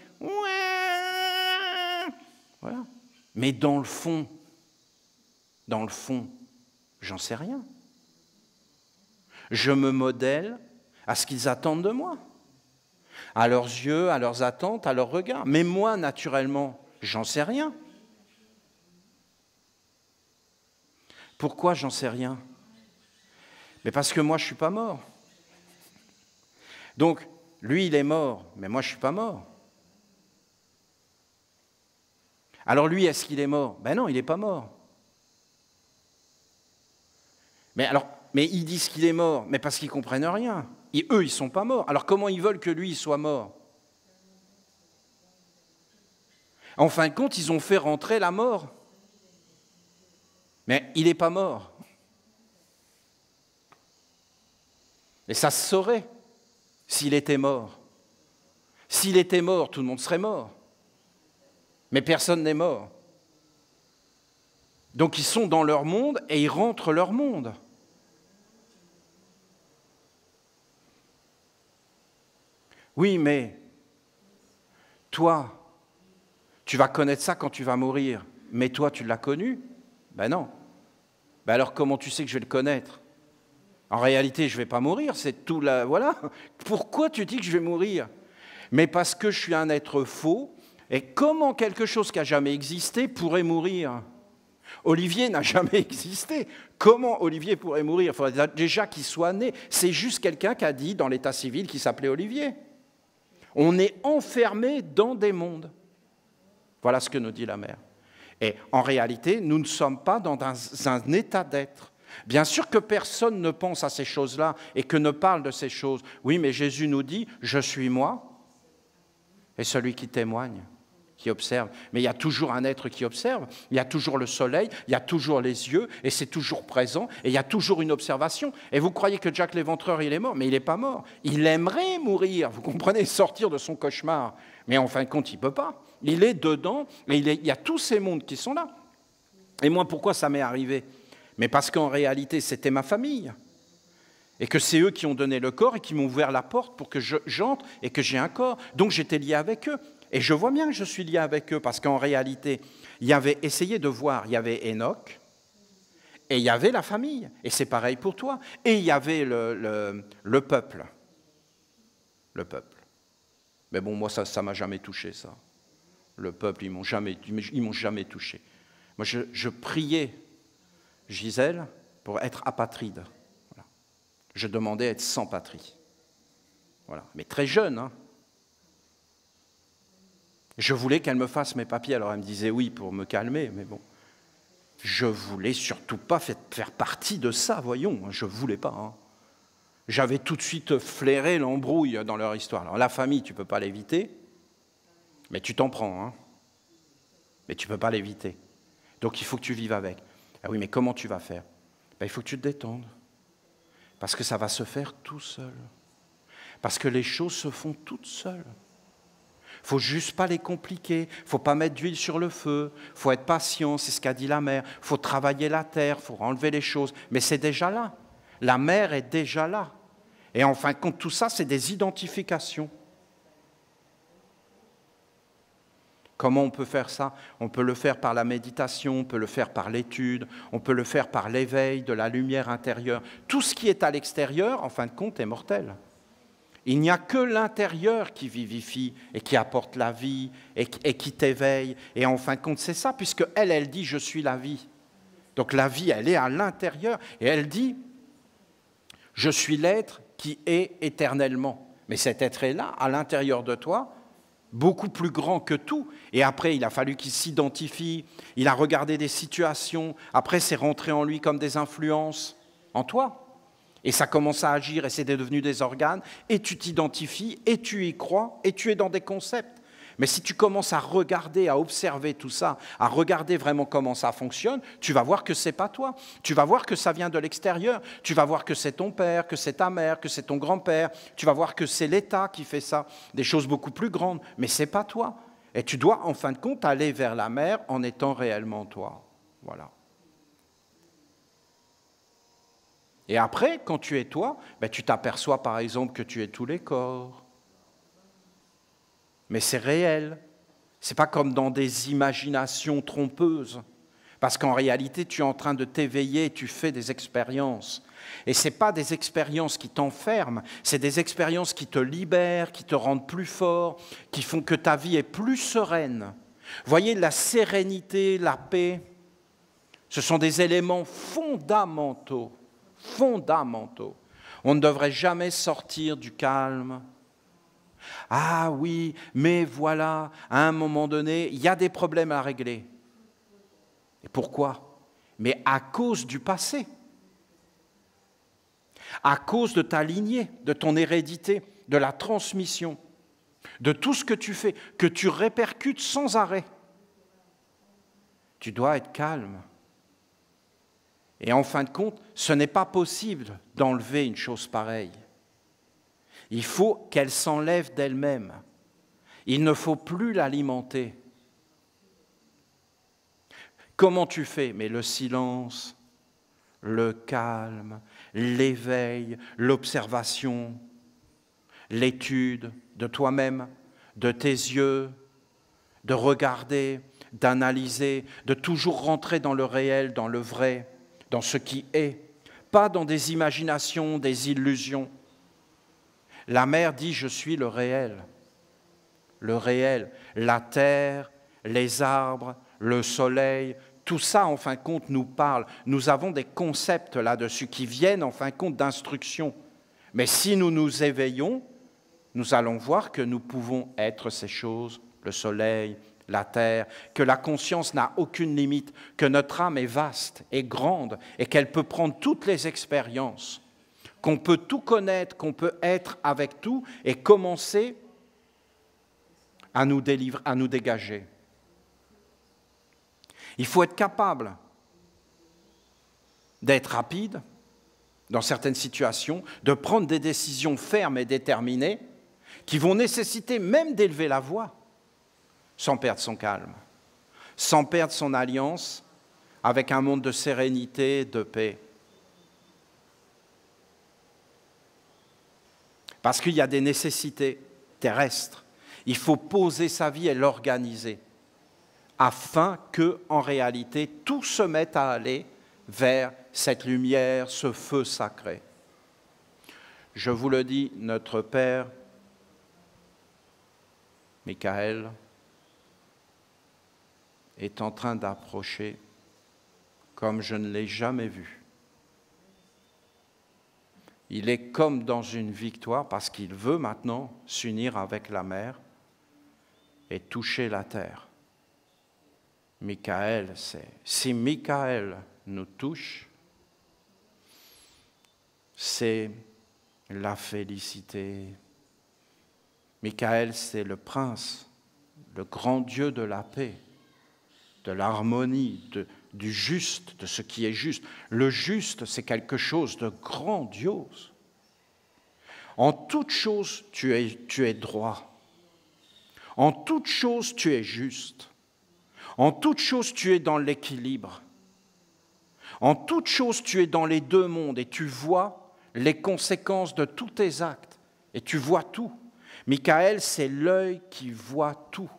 voilà. Mais dans le fond, j'en sais rien. Je me modèle à ce qu'ils attendent de moi, à leurs yeux, à leurs attentes, à leurs regards. Mais moi, naturellement, j'en sais rien. Pourquoi j'en sais rien? Mais parce que moi, je ne suis pas mort. Donc, lui, il est mort, mais moi, je ne suis pas mort. Alors lui, est-ce qu'il est mort? Ben non, il n'est pas mort. Mais ils disent qu'il est mort, mais parce qu'ils ne comprennent rien. Et eux, ils ne sont pas morts. Alors comment ils veulent que lui il soit mort? En fin de compte, ils ont fait rentrer la mort. Mais il n'est pas mort. Et ça se saurait s'il était mort. S'il était mort, tout le monde serait mort. Mais personne n'est mort. Donc ils sont dans leur monde et ils rentrent leur monde. Oui, mais toi, tu vas connaître ça quand tu vas mourir. Mais toi, tu l'as connu? Ben non. Ben alors comment tu sais que je vais le connaître? En réalité, je ne vais pas mourir, c'est tout là. Voilà. Pourquoi tu dis que je vais mourir? Mais parce que je suis un être faux. Et comment quelque chose qui n'a jamais existé pourrait mourir? Olivier n'a jamais existé. Comment Olivier pourrait mourir? Il faudrait déjà qu'il soit né. C'est juste quelqu'un qui a dit dans l'état civil qu'il s'appelait Olivier. On est enfermé dans des mondes. Voilà ce que nous dit la mère. Et en réalité, nous ne sommes pas dans un état d'être. Bien sûr que personne ne pense à ces choses-là et que ne parle de ces choses. Oui, mais Jésus nous dit, je suis moi et celui qui témoigne, qui observe. Mais il y a toujours un être qui observe, il y a toujours le soleil, il y a toujours les yeux, et c'est toujours présent, et il y a toujours une observation. Et vous croyez que Jack l'Éventreur, il est mort, mais il n'est pas mort. Il aimerait mourir, vous comprenez, sortir de son cauchemar. Mais en fin de compte, il ne peut pas. Il est dedans, et il y a tous ces mondes qui sont là. Et moi, pourquoi ça m'est arrivé? Mais parce qu'en réalité, c'était ma famille. Et que c'est eux qui ont donné le corps et qui m'ont ouvert la porte pour que j'entre et que j'ai un corps. Donc j'étais lié avec eux. Et je vois bien que je suis lié avec eux parce qu'en réalité, il y avait essayé de voir, il y avait Enoch Et il y avait la famille, et c'est pareil pour toi. Et il y avait le peuple. Le peuple. Mais bon, moi, ça ne m'a jamais touché, ça. Le peuple, ils m'ont jamais touché. Moi, je priais Gisèle pour être apatride. Voilà. Je demandais à être sans patrie. Voilà. Mais très jeune, hein. Je voulais qu'elle me fasse mes papiers. Alors, elle me disait oui pour me calmer, mais bon. Je voulais surtout pas faire partie de ça, voyons. Je voulais pas. Hein. J'avais tout de suite flairé l'embrouille dans leur histoire. Alors, la famille, tu ne peux pas l'éviter, mais tu t'en prends. Hein. Mais tu ne peux pas l'éviter. Donc, il faut que tu vives avec. Ah oui, mais comment tu vas faire? Il faut que tu te détendes. Parce que ça va se faire tout seul. Parce que les choses se font toutes seules. Il ne faut juste pas les compliquer, il ne faut pas mettre d'huile sur le feu, il faut être patient, c'est ce qu'a dit la mère, il faut travailler la terre, il faut enlever les choses, mais c'est déjà là. La mère est déjà là. Et en fin de compte, tout ça, c'est des identifications. Comment on peut faire ça? On peut le faire par la méditation, on peut le faire par l'étude, on peut le faire par l'éveil de la lumière intérieure. Tout ce qui est à l'extérieur, en fin de compte, est mortel. Il n'y a que l'intérieur qui vivifie et qui apporte la vie et qui t'éveille. Et en fin de compte, c'est ça, puisque elle dit « je suis la vie ». Donc la vie, elle est à l'intérieur. Et elle dit « je suis l'être qui est éternellement ». Mais cet être est là, à l'intérieur de toi, beaucoup plus grand que tout. Et après, il a fallu qu'il s'identifie, il a regardé des situations. Après, c'est rentré en lui comme des influences en toi. Et ça commence à agir et c'est devenu des organes, et tu t'identifies, et tu y crois, et tu es dans des concepts. Mais si tu commences à regarder, à observer tout ça, à regarder vraiment comment ça fonctionne, tu vas voir que ce n'est pas toi. Tu vas voir que ça vient de l'extérieur. Tu vas voir que c'est ton père, que c'est ta mère, que c'est ton grand-père. Tu vas voir que c'est l'État qui fait ça, des choses beaucoup plus grandes. Mais ce n'est pas toi. Et tu dois, en fin de compte, aller vers la mer en étant réellement toi. Voilà. Et après, quand tu es toi, tu t'aperçois par exemple que tu es tous les corps. Mais c'est réel. Ce n'est pas comme dans des imaginations trompeuses. Parce qu'en réalité, tu es en train de t'éveiller, tu fais des expériences. Et ce n'est pas des expériences qui t'enferment, c'est des expériences qui te libèrent, qui te rendent plus fort, qui font que ta vie est plus sereine. Voyez, la sérénité, la paix, ce sont des éléments fondamentaux. Fondamentaux. On ne devrait jamais sortir du calme. Ah oui, mais voilà, à un moment donné, il y a des problèmes à régler. Et pourquoi? Mais à cause du passé. À cause de ta lignée, de ton hérédité, de la transmission, de tout ce que tu fais, que tu répercutes sans arrêt. Tu dois être calme. Et en fin de compte, ce n'est pas possible d'enlever une chose pareille. Il faut qu'elle s'enlève d'elle-même. Il ne faut plus l'alimenter. Comment tu fais? Mais le silence, le calme, l'éveil, l'observation, l'étude de toi-même, de tes yeux, de regarder, d'analyser, de toujours rentrer dans le réel, dans le vrai, dans ce qui est, pas dans des imaginations, des illusions. La mère dit « je suis le réel ». Le réel, la terre, les arbres, le soleil, tout ça, en fin de compte, nous parle. Nous avons des concepts là-dessus qui viennent, en fin de compte, d'instruction. Mais si nous nous éveillons, nous allons voir que nous pouvons être ces choses, le soleil, la terre, que la conscience n'a aucune limite, que notre âme est vaste et grande et qu'elle peut prendre toutes les expériences, qu'on peut tout connaître, qu'on peut être avec tout et commencer à nous délivrer, à nous dégager. Il faut être capable d'être rapide dans certaines situations, de prendre des décisions fermes et déterminées qui vont nécessiter même d'élever la voix sans perdre son calme, sans perdre son alliance avec un monde de sérénité, de paix. Parce qu'il y a des nécessités terrestres. Il faut poser sa vie et l'organiser afin que, en réalité, tout se mette à aller vers cette lumière, ce feu sacré. Je vous le dis, notre Père, Michael, est en train d'approcher comme je ne l'ai jamais vu. Il est comme dans une victoire parce qu'il veut maintenant s'unir avec la mer et toucher la terre. Michael, si Michael nous touche, c'est la félicité. Michael, c'est le prince, le grand Dieu de la paix, de l'harmonie, du juste, de ce qui est juste. Le juste, c'est quelque chose de grandiose. En toute chose, tu es droit. En toute chose, tu es juste. En toute chose, tu es dans l'équilibre. En toute chose, tu es dans les deux mondes et tu vois les conséquences de tous tes actes. Et tu vois tout. Michael, c'est l'œil qui voit tout,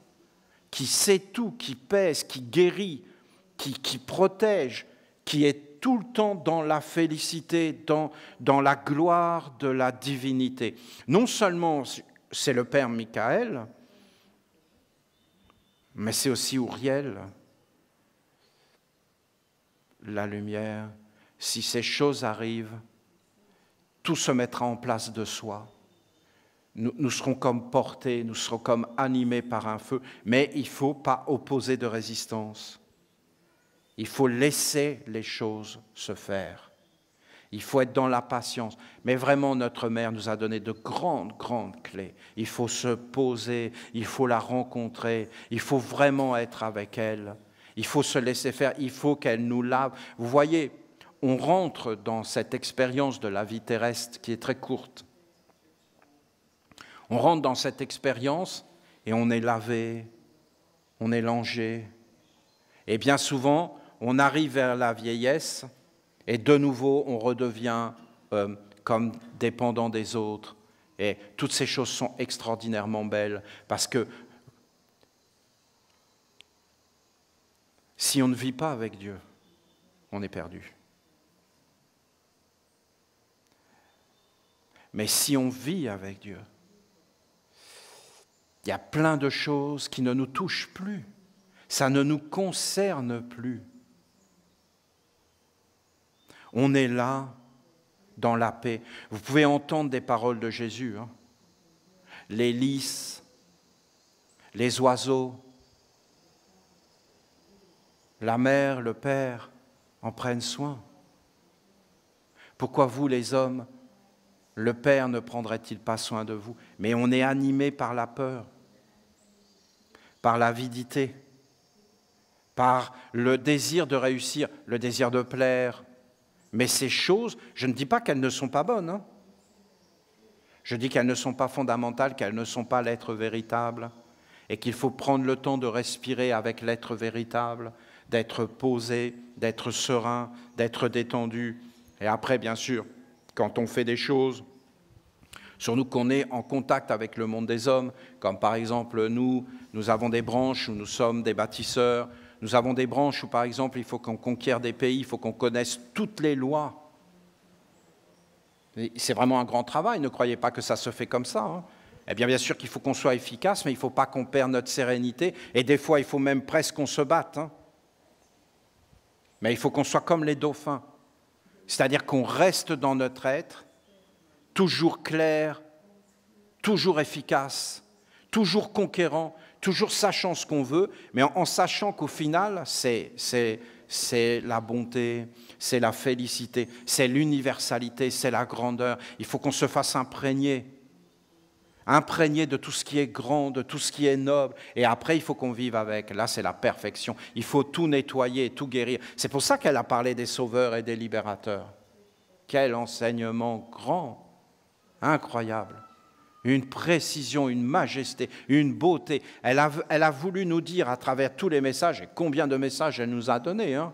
qui sait tout, qui pèse, qui guérit, qui protège, qui est tout le temps dans la félicité, dans la gloire de la divinité. Non seulement c'est le Père Michael, mais c'est aussi Uriel, la lumière. Si ces choses arrivent, tout se mettra en place de soi. Nous serons comme portés, nous serons comme animés par un feu, mais il ne faut pas opposer de résistance. Il faut laisser les choses se faire. Il faut être dans la patience. Mais vraiment, notre mère nous a donné de grandes, grandes clés. Il faut se poser, il faut la rencontrer, il faut vraiment être avec elle. Il faut se laisser faire, il faut qu'elle nous lave. Vous voyez, on rentre dans cette expérience de la vie terrestre qui est très courte. On rentre dans cette expérience et on est lavé, on est langé. Et bien souvent, on arrive vers la vieillesse et de nouveau, on redevient comme dépendant des autres. Et toutes ces choses sont extraordinairement belles parce que si on ne vit pas avec Dieu, on est perdu. Mais si on vit avec Dieu, il y a plein de choses qui ne nous touchent plus. Ça ne nous concerne plus. On est là, dans la paix. Vous pouvez entendre des paroles de Jésus. Hein. Les lys, les oiseaux, la mère, le père en prennent soin. Pourquoi vous, les hommes, le Père ne prendrait-il pas soin de vous? Mais on est animé par la peur, par l'avidité, par le désir de réussir, le désir de plaire. Mais ces choses, je ne dis pas qu'elles ne sont pas bonnes. Hein. Je dis qu'elles ne sont pas fondamentales, qu'elles ne sont pas l'être véritable, et qu'il faut prendre le temps de respirer avec l'être véritable, d'être posé, d'être serein, d'être détendu. Et après, bien sûr, quand on fait des choses, surtout qu'on est en contact avec le monde des hommes, comme par exemple nous avons des branches où nous sommes des bâtisseurs, nous avons des branches où par exemple il faut qu'on conquiert des pays, il faut qu'on connaisse toutes les lois. C'est vraiment un grand travail, ne croyez pas que ça se fait comme ça. Hein. Eh bien sûr qu'il faut qu'on soit efficace, mais il ne faut pas qu'on perde notre sérénité, et des fois il faut même presque qu'on se batte. Hein. Mais il faut qu'on soit comme les dauphins, c'est-à-dire qu'on reste dans notre être, toujours clair, toujours efficace, toujours conquérant, toujours sachant ce qu'on veut, mais en sachant qu'au final, c'est la bonté, c'est la félicité, c'est l'universalité, c'est la grandeur. Il faut qu'on se fasse imprégner de tout ce qui est grand, de tout ce qui est noble, et après il faut qu'on vive avec. Là, c'est la perfection. Il faut tout nettoyer, tout guérir. C'est pour ça qu'elle a parlé des sauveurs et des libérateurs. Quel enseignement grand, incroyable. Une précision, une majesté, une beauté. Elle a voulu nous dire à travers tous les messages, et combien de messages elle nous a donnés, hein.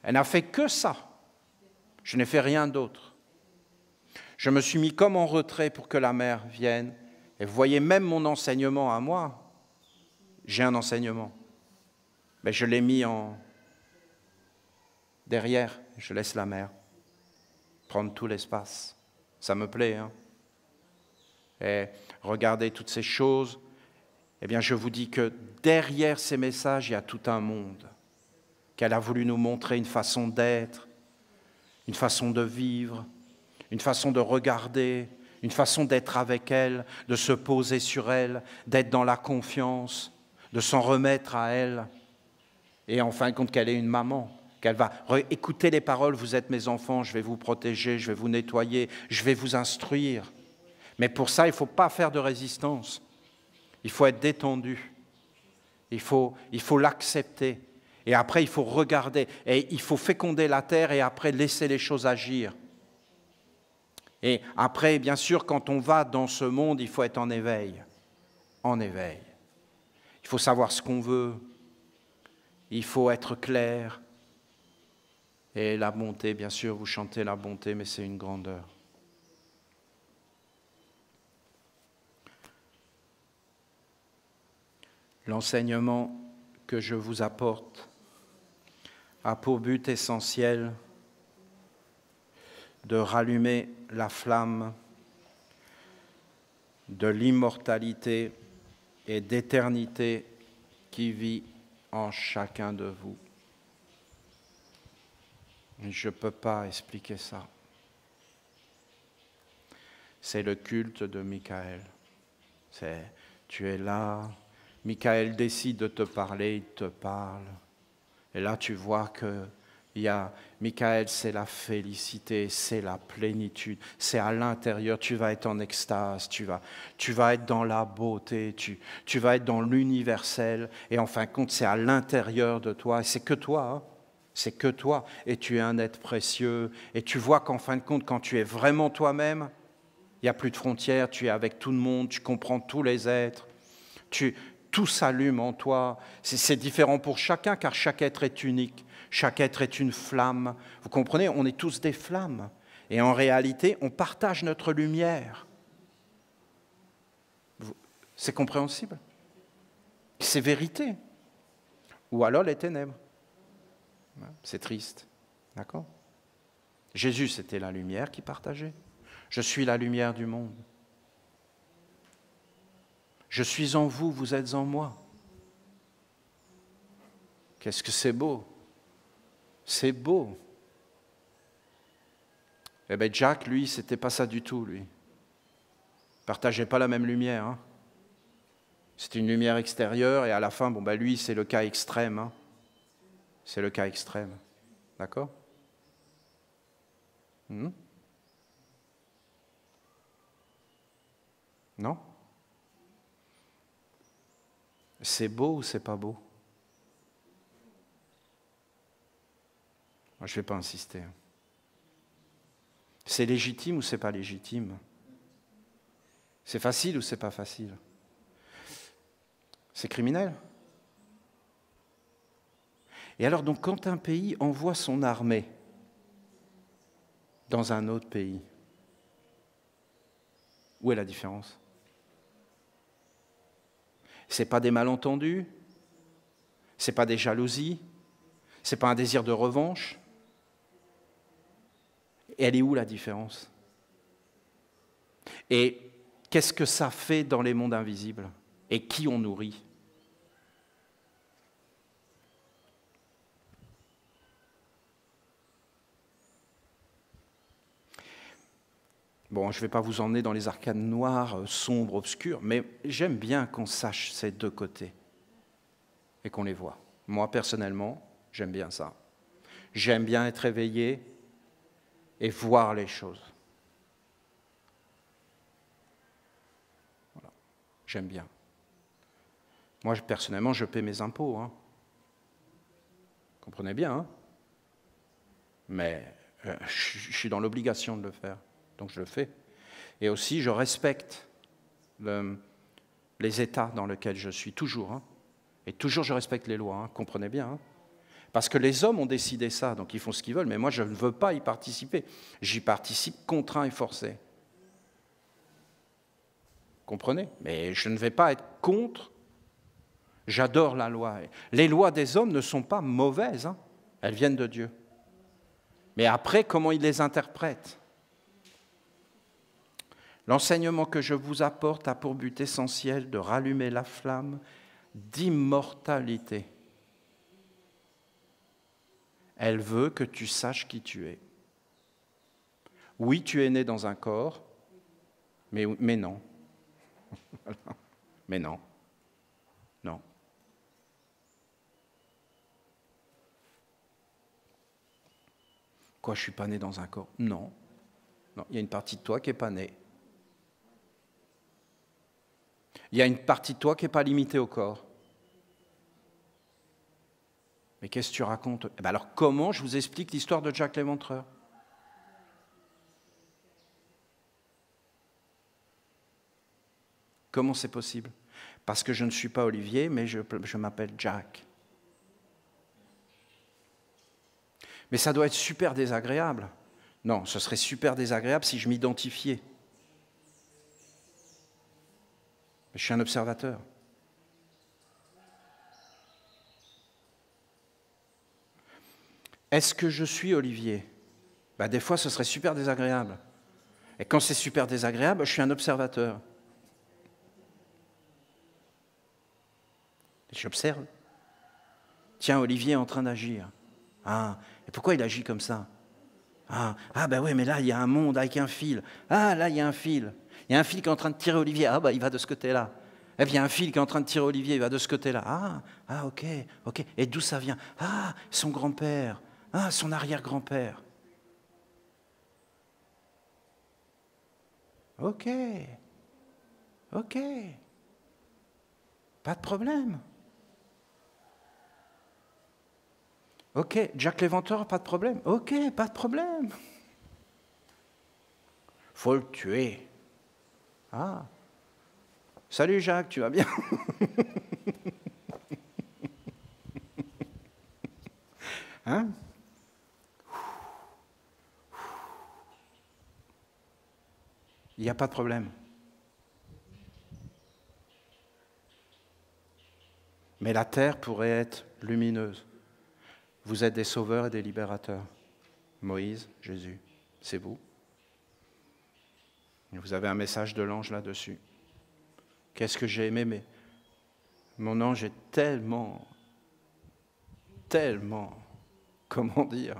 Elle n'a fait que ça. Je n'ai fait rien d'autre. Je me suis mis comme en retrait pour que la mère vienne. Et vous voyez, même mon enseignement à moi, j'ai un enseignement. Mais je l'ai mis en Derrière, je laisse la mer prendre tout l'espace. Ça me plaît, hein. Et regardez toutes ces choses. Eh bien, je vous dis que derrière ces messages, il y a tout un monde qu'elle a voulu nous montrer, une façon d'être, une façon de vivre, une façon de regarder, une façon d'être avec elle, de se poser sur elle, d'être dans la confiance, de s'en remettre à elle. Et en fin de compte, qu'elle est une maman, qu'elle va écouter les paroles, vous êtes mes enfants, je vais vous protéger, je vais vous nettoyer, je vais vous instruire. Mais pour ça, il ne faut pas faire de résistance. Il faut être détendu. Il faut l'accepter. Et après, il faut regarder. Et il faut féconder la terre et après laisser les choses agir. Et après, bien sûr, quand on va dans ce monde, il faut être en éveil. En éveil. Il faut savoir ce qu'on veut. Il faut être clair. Et la bonté, bien sûr, vous chantez la bonté, mais c'est une grandeur. L'enseignement que je vous apporte a pour but essentiel de rallumer la flamme de l'immortalité et d'éternité qui vit en chacun de vous. Je ne peux pas expliquer ça. C'est le culte de Michael. Tu es là, Michael décide de te parler, il te parle. Et là, tu vois que Michael, c'est la félicité, c'est la plénitude, c'est à l'intérieur, tu vas être en extase, tu vas être dans la beauté, tu vas être dans l'universel, et en fin de compte, c'est à l'intérieur de toi, et c'est que toi, hein, c'est que toi, et tu es un être précieux, et tu vois qu'en fin de compte, quand tu es vraiment toi-même, il n'y a plus de frontières, tu es avec tout le monde, tu comprends tous les êtres, tout s'allume en toi. C'est différent pour chacun, car chaque être est unique. Chaque être est une flamme. Vous comprenez, on est tous des flammes. Et en réalité, on partage notre lumière. C'est compréhensible? C'est vérité. Ou alors les ténèbres. C'est triste. D'accord? Jésus, c'était la lumière qui partageait. Je suis la lumière du monde. Je suis en vous, vous êtes en moi. Qu'est-ce que c'est beau! C'est beau. Eh bien, Jack, lui, c'était pas ça du tout, lui. Il partageait pas la même lumière. Hein. C'était une lumière extérieure, et à la fin, lui, c'est le cas extrême. Hein. C'est le cas extrême. D'accord? Non? C'est beau ou c'est pas beau? Moi, je ne vais pas insister. C'est légitime ou c'est pas légitime? C'est facile ou c'est pas facile? C'est criminel? Et alors, donc, quand un pays envoie son armée dans un autre pays, où est la différence? Ce n'est pas des malentendus, ce n'est pas des jalousies, ce n'est pas un désir de revanche. Et elle est où la différence? Et qu'est-ce que ça fait dans les mondes invisibles? Et qui on nourrit? Bon, je ne vais pas vous emmener dans les arcanes noires, sombres, obscures, mais j'aime bien qu'on sache ces deux côtés et qu'on les voit. Moi, personnellement, j'aime bien ça. J'aime bien être éveillé et voir les choses. Voilà. J'aime bien. Moi, personnellement, je paie mes impôts. Hein. Vous comprenez bien, hein? Mais je suis dans l'obligation de le faire. Donc je le fais. Et aussi, je respecte les états dans lesquels je suis, toujours. Hein. Et toujours, je respecte les lois, hein. Comprenez bien. Hein. Parce que les hommes ont décidé ça, donc ils font ce qu'ils veulent, mais moi, je ne veux pas y participer. J'y participe contraint et forcé. Comprenez? Mais je ne vais pas être contre. J'adore la loi. Les lois des hommes ne sont pas mauvaises. Hein. Elles viennent de Dieu. Mais après, comment il les interprète? L'enseignement que je vous apporte a pour but essentiel de rallumer la flamme d'immortalité. Elle veut que tu saches qui tu es. Oui, tu es né dans un corps, mais non. Mais non. Non. Quoi, je ne suis pas né dans un corps? Non. Non, il y a une partie de toi qui n'est pas née. Il y a une partie de toi qui n'est pas limitée au corps. Mais qu'est-ce que tu racontes? Eh bien alors, comment je vous explique l'histoire de Jack l'Éventreur? Comment c'est possible? Parce que je ne suis pas Olivier, mais je m'appelle Jack. Mais ça doit être super désagréable. Non, ce serait super désagréable si je m'identifiais. Je suis un observateur. Est-ce que je suis Olivier? Ben, des fois, ce serait super désagréable. Et quand c'est super désagréable, je suis un observateur. J'observe. Tiens, Olivier est en train d'agir. Ah, et pourquoi il agit comme ça? Ah, ben oui, mais là, il y a un monde avec un fil. Ah, là, il y a un fil. Il y a un fil qui est en train de tirer Olivier. Ah, ben il va de ce côté-là. Et puis il y a un fil qui est en train de tirer Olivier, il va de ce côté-là. Ok. Et d'où ça vient? Ah, son grand-père. Ah, son arrière-grand-père. Ok. Pas de problème. Ok, Jack l'Éventreur, pas de problème. Ok, pas de problème. Faut le tuer. Ah. Salut Jacques, tu vas bien? Hein? Il n'y a pas de problème. Mais la terre pourrait être lumineuse. Vous êtes des sauveurs et des libérateurs. Moïse, Jésus, c'est vous. Et vous avez un message de l'ange là-dessus. Qu'est-ce que j'ai aimé, mais mon ange est tellement, comment dire,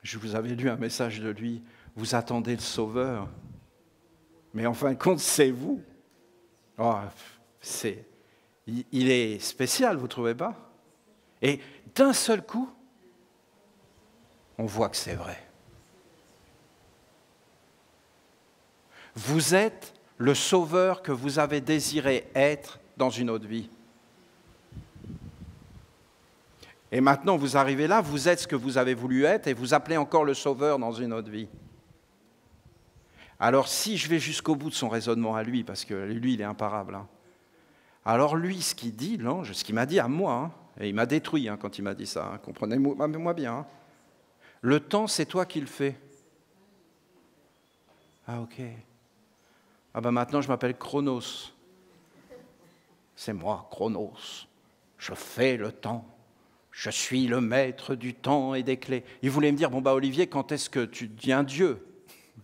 je vous avais lu un message de lui, vous attendez le sauveur, mais en fin de compte, c'est vous. Oh, il est spécial, vous ne trouvez pas? Et d'un seul coup, on voit que c'est vrai. Vous êtes le sauveur que vous avez désiré être dans une autre vie. Et maintenant, vous arrivez là, vous êtes ce que vous avez voulu être et vous appelez encore le sauveur dans une autre vie. Alors, si je vais jusqu'au bout de son raisonnement à lui, parce que lui, il est imparable, hein, alors lui, ce qu'il dit, l'ange, ce qu'il m'a dit à moi, hein, et il m'a détruit quand il m'a dit ça, hein, comprenez-moi bien, hein, le temps, c'est toi qui le fais. Ah, ok. Ah ben maintenant, je m'appelle Chronos. C'est moi, Chronos. Je fais le temps. Je suis le maître du temps et des clés. Il voulait me dire, Olivier, quand est-ce que tu deviens Dieu?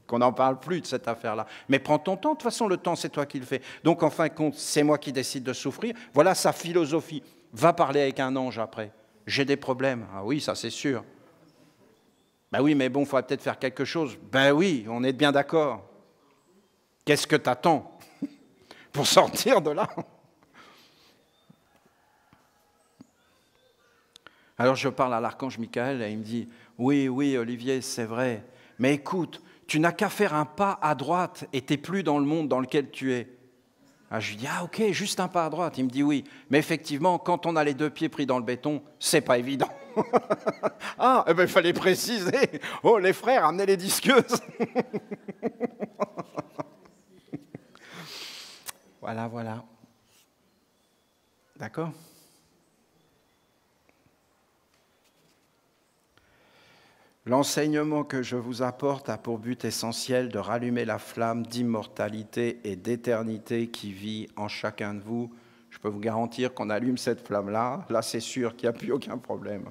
Qu'on n'en parle plus de cette affaire-là. Mais prends ton temps, de toute façon, le temps, c'est toi qui le fais. Donc, en fin de compte, c'est moi qui décide de souffrir. Voilà sa philosophie. Va parler avec un ange après. J'ai des problèmes. Ah oui, ça c'est sûr. Ben oui, mais bon, il faudrait peut-être faire quelque chose. Ben oui, on est bien d'accord. Qu'est-ce que t'attends pour sortir de là? Alors je parle à l'archange Michael et il me dit, oui, Olivier, c'est vrai, mais écoute, tu n'as qu'à faire un pas à droite et tu n'es plus dans le monde dans lequel tu es. Ah, je lui dis, ok, juste un pas à droite. Il me dit, oui, mais effectivement, quand on a les deux pieds pris dans le béton, c'est pas évident. Ah, eh ben, il fallait préciser. Oh, les frères, amenez les disqueuses. Voilà. D'accord ? L'enseignement que je vous apporte a pour but essentiel de rallumer la flamme d'immortalité et d'éternité qui vit en chacun de vous. Je peux vous garantir qu'on allume cette flamme-là. Là, c'est sûr qu'il n'y a plus aucun problème.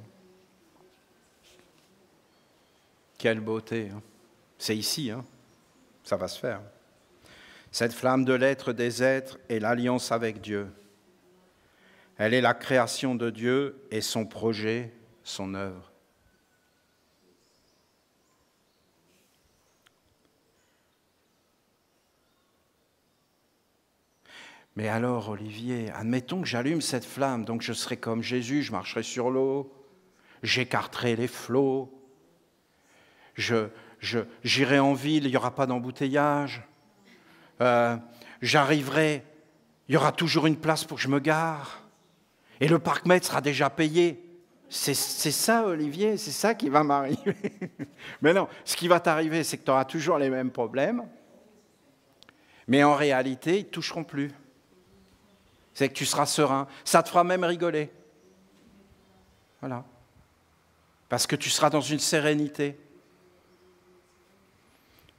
Quelle beauté, hein. C'est ici, hein. Ça va se faire. Cette flamme de l'être des êtres est l'alliance avec Dieu. Elle est la création de Dieu et son projet, son œuvre. Mais alors, Olivier, admettons que j'allume cette flamme, donc je serai comme Jésus, je marcherai sur l'eau, j'écarterai les flots, j'irai en ville, il n'y aura pas d'embouteillage, j'arriverai, il y aura toujours une place pour que je me gare, et le parc-mètre sera déjà payé. C'est ça, Olivier, c'est ça qui va m'arriver. Mais non, ce qui va t'arriver, c'est que tu auras toujours les mêmes problèmes, mais en réalité, ils ne te toucheront plus. C'est que tu seras serein. Ça te fera même rigoler. Voilà. Parce que tu seras dans une sérénité.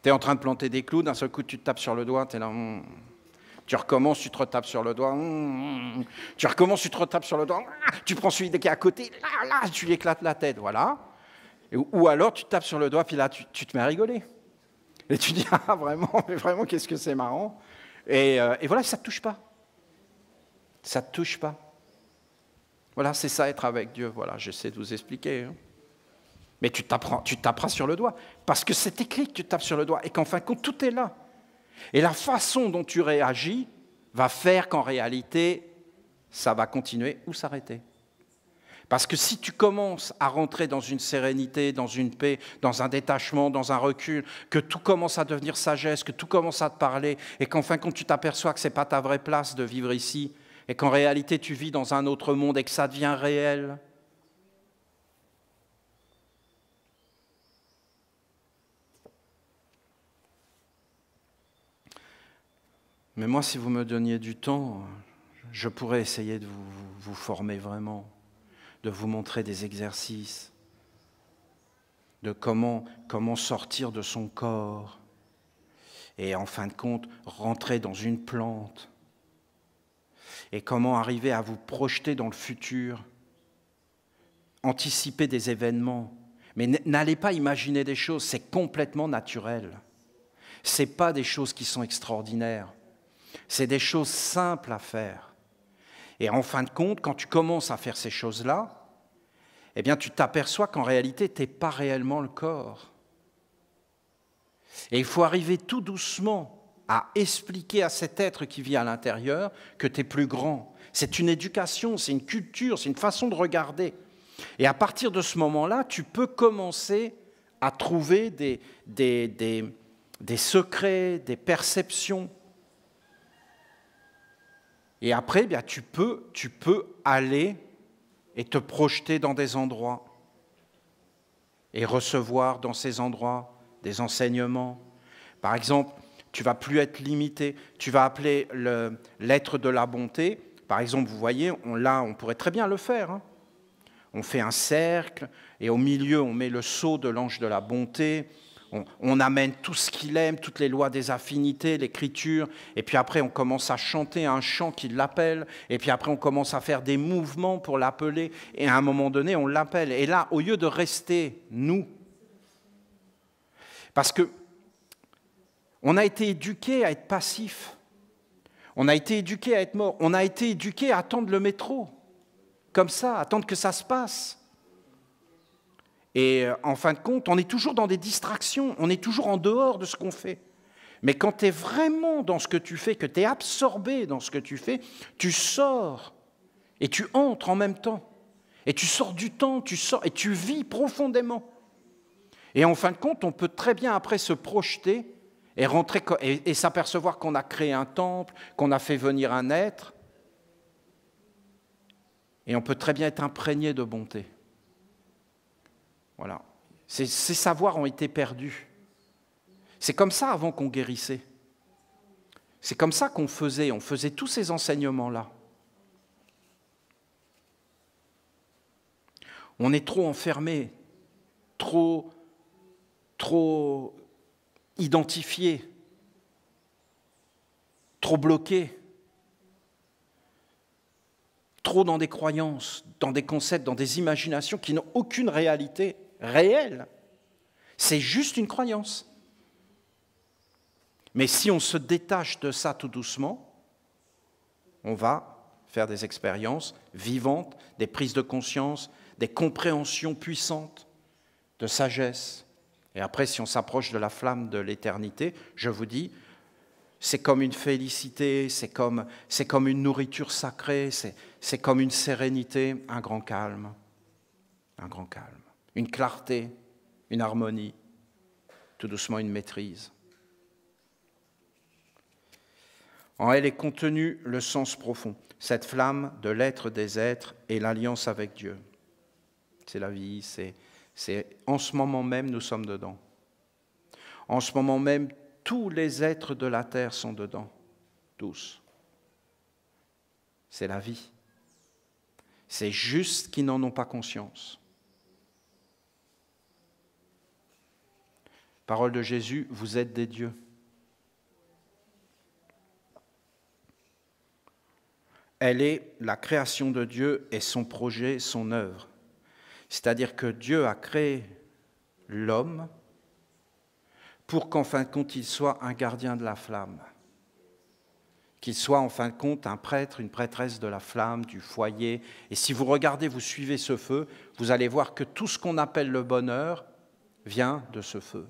Tu es en train de planter des clous, d'un seul coup tu te tapes sur le doigt, tu es là. Tu recommences, tu te retapes sur le doigt. Tu recommences, tu te retapes sur le doigt. Tu prends celui qui est à côté, là, tu lui éclates la tête, voilà. Ou alors tu te tapes sur le doigt, puis là tu te mets à rigoler. Et tu dis, ah vraiment, qu'est-ce que c'est marrant. Et voilà, ça ne te touche pas. Ça ne te touche pas. Voilà, c'est ça être avec Dieu. Voilà, j'essaie de vous expliquer. Hein. Mais tu taperas sur le doigt. Parce que c'est écrit que tu tapes sur le doigt et qu'en fin de compte, tout est là. Et la façon dont tu réagis va faire qu'en réalité, ça va continuer ou s'arrêter. Parce que si tu commences à rentrer dans une sérénité, dans une paix, dans un détachement, dans un recul, que tout commence à devenir sagesse, que tout commence à te parler, et qu'en fin de compte, tu t'aperçois que ce n'est pas ta vraie place de vivre ici, et qu'en réalité, tu vis dans un autre monde et que ça devient réel. Mais moi, si vous me donniez du temps, je pourrais essayer de vous former vraiment, de vous montrer des exercices, de comment sortir de son corps et en fin de compte, rentrer dans une plante. Et comment arriver à vous projeter dans le futur, anticiper des événements. Mais n'allez pas imaginer des choses, c'est complètement naturel. Ce n'est pas des choses qui sont extraordinaires, c'est des choses simples à faire. Et en fin de compte, quand tu commences à faire ces choses-là, eh bien, tu t'aperçois qu'en réalité, tu n'es pas réellement le corps. Et il faut arriver tout doucement à expliquer à cet être qui vit à l'intérieur que tu es plus grand. C'est une éducation, c'est une culture, c'est une façon de regarder. Et à partir de ce moment-là, tu peux commencer à trouver des secrets, des perceptions. Et après, bien, tu peux aller et te projeter dans des endroits et recevoir dans ces endroits des enseignements. Par exemple, tu ne vas plus être limité. Tu vas appeler l'être de la bonté. Par exemple, vous voyez, on pourrait très bien le faire. Hein. On fait un cercle et au milieu, on met le sceau de l'ange de la bonté. On amène tout ce qu'il aime, toutes les lois des affinités, l'écriture. Et puis après, on commence à chanter un chant qui l'appelle. Et puis après, on commence à faire des mouvements pour l'appeler. Et à un moment donné, on l'appelle. Et là, au lieu de rester, nous, parce que on a été éduqués à être passifs. On a été éduqués à être morts. On a été éduqués à attendre le métro. Comme ça, attendre que ça se passe. Et en fin de compte, on est toujours dans des distractions. On est toujours en dehors de ce qu'on fait. Mais quand tu es vraiment dans ce que tu fais, que tu es absorbé dans ce que tu fais, tu sors et tu entres en même temps. Et tu sors du temps, tu sors et tu vis profondément. Et en fin de compte, on peut très bien après se projeter et rentrer et s'apercevoir qu'on a créé un temple, qu'on a fait venir un être. Et on peut très bien être imprégné de bonté. Voilà. Ces savoirs ont été perdus. C'est comme ça avant qu'on guérissait. C'est comme ça qu'on faisait. On faisait tous ces enseignements-là. On est trop enfermé, trop identifié, trop bloqué, trop dans des croyances, dans des concepts, dans des imaginations qui n'ont aucune réalité réelle. C'est juste une croyance. Mais si on se détache de ça tout doucement, on va faire des expériences vivantes, des prises de conscience, des compréhensions puissantes de sagesse. Et après, si on s'approche de la flamme de l'éternité, je vous dis, c'est comme une félicité, c'est comme une nourriture sacrée, c'est comme une sérénité, un grand calme, une clarté, une harmonie, tout doucement une maîtrise. En elle est contenu le sens profond, cette flamme de l'être des êtres et l'alliance avec Dieu. C'est la vie, c'est en ce moment même nous sommes dedans. En ce moment même, tous les êtres de la terre sont dedans, tous. C'est la vie. C'est juste qu'ils n'en ont pas conscience. Parole de Jésus, vous êtes des dieux. Elle est la création de Dieu et son projet, son œuvre. C'est-à-dire que Dieu a créé l'homme pour qu'en fin de compte, il soit un gardien de la flamme, qu'il soit en fin de compte un prêtre, une prêtresse de la flamme, du foyer. Et si vous regardez, vous suivez ce feu, vous allez voir que tout ce qu'on appelle le bonheur vient de ce feu.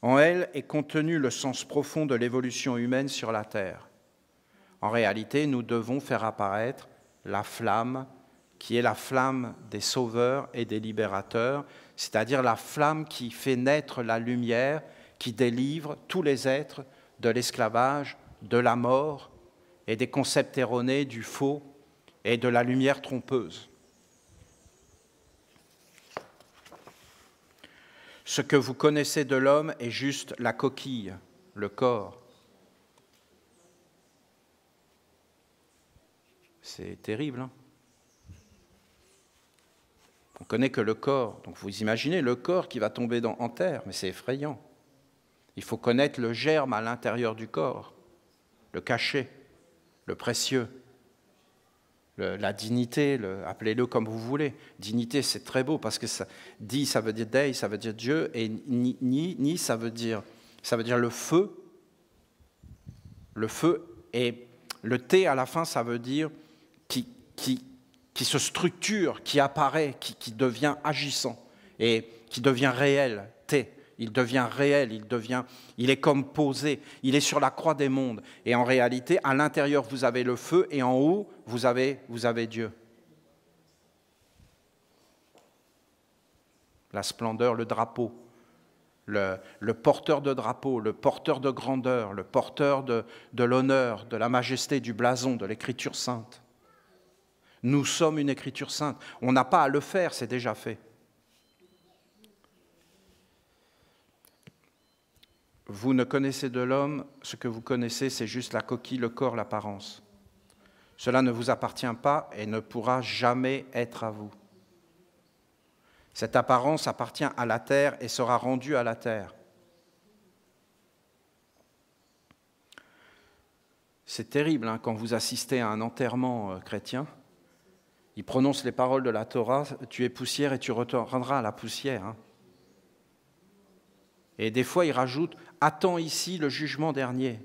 En elle est contenu le sens profond de l'évolution humaine sur la terre. En réalité, nous devons faire apparaître la flamme qui est la flamme des sauveurs et des libérateurs, c'est-à-dire la flamme qui fait naître la lumière, qui délivre tous les êtres de l'esclavage, de la mort et des concepts erronés, du faux et de la lumière trompeuse. Ce que vous connaissez de l'homme est juste la coquille, le corps. C'est terrible, hein ? On connaît que le corps. Donc vous imaginez le corps qui va tomber en terre, mais c'est effrayant. Il faut connaître le germe à l'intérieur du corps, le cachet, le précieux, la dignité, appelez-le comme vous voulez. Dignité, c'est très beau parce que ça veut dire Dei, ça veut dire Dieu, et ni ça veut dire le feu. Le feu, et le T à la fin, ça veut dire qui se structure, qui apparaît, qui devient agissant et qui devient réel. T, il devient réel, il est comme posé, il est sur la croix des mondes. Et en réalité, à l'intérieur, vous avez le feu et en haut, vous avez Dieu. La splendeur, le drapeau, le porteur de drapeau, le porteur de grandeur, le porteur de l'honneur, de la majesté, du blason, de l'écriture sainte. Nous sommes une écriture sainte. On n'a pas à le faire, c'est déjà fait. Vous ne connaissez de l'homme, ce que vous connaissez, c'est juste la coquille, le corps, l'apparence. Cela ne vous appartient pas et ne pourra jamais être à vous. Cette apparence appartient à la terre et sera rendue à la terre. C'est terrible hein, quand vous assistez à un enterrement chrétien. Il prononce les paroles de la Torah, tu es poussière et tu retourneras à la poussière. Hein. Et des fois, il rajoute, attends ici le jugement dernier.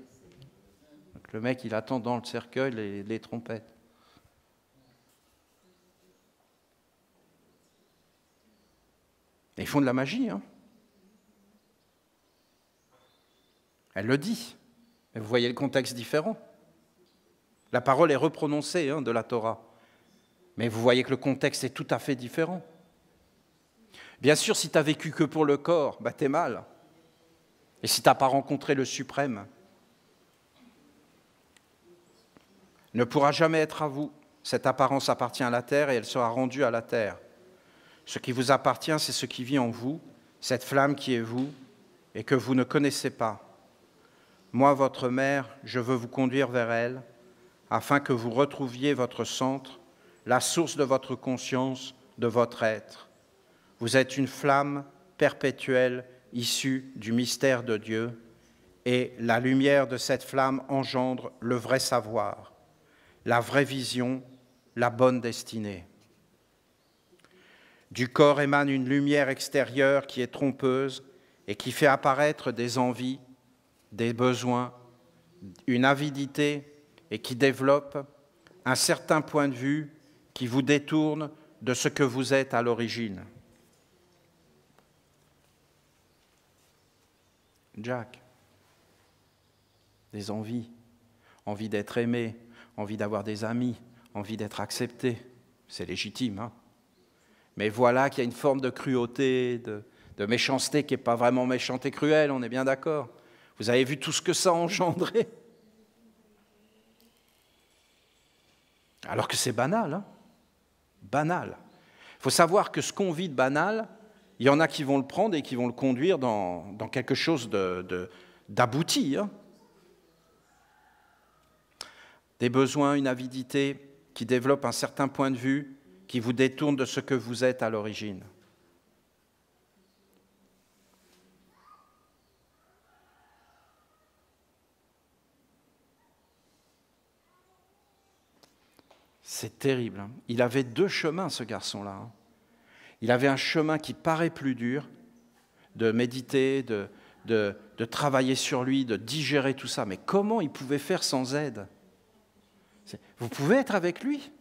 Donc, le mec, il attend dans le cercueil les trompettes. Et ils font de la magie. Hein. Elle le dit. Mais vous voyez le contexte différent. La parole est reprononcée de la Torah. Mais vous voyez que le contexte est tout à fait différent. Bien sûr, si tu n'as vécu que pour le corps, t'es mal. Et si tu n'as pas rencontré le suprême, ne pourra jamais être à vous. Cette apparence appartient à la terre et elle sera rendue à la terre. Ce qui vous appartient, c'est ce qui vit en vous, cette flamme qui est vous et que vous ne connaissez pas. Moi, votre mère, je veux vous conduire vers elle, afin que vous retrouviez votre centre, la source de votre conscience, de votre être. Vous êtes une flamme perpétuelle issue du mystère de Dieu, et la lumière de cette flamme engendre le vrai savoir, la vraie vision, la bonne destinée. Du corps émane une lumière extérieure qui est trompeuse et qui fait apparaître des envies, des besoins, une avidité et qui développe un certain point de vue qui vous détourne de ce que vous êtes à l'origine. Jack, des envies, envie d'être aimé, envie d'avoir des amis, envie d'être accepté, c'est légitime, hein? Mais voilà qu'il y a une forme de cruauté, de méchanceté qui n'est pas vraiment méchante et cruelle, on est bien d'accord. Vous avez vu tout ce que ça a engendré. Alors que c'est banal, hein? Banal. Il faut savoir que ce qu'on vit de banal, il y en a qui vont le prendre et qui vont le conduire dans quelque chose d'abouti. Hein? Des besoins, une avidité qui développe un certain point de vue, qui vous détourne de ce que vous êtes à l'origine. C'est terrible. Hein? Il avait deux chemins, ce garçon-là. Hein? Il avait un chemin qui paraît plus dur, de méditer, de travailler sur lui, de digérer tout ça. Mais comment il pouvait faire sans aide? Vous pouvez être avec lui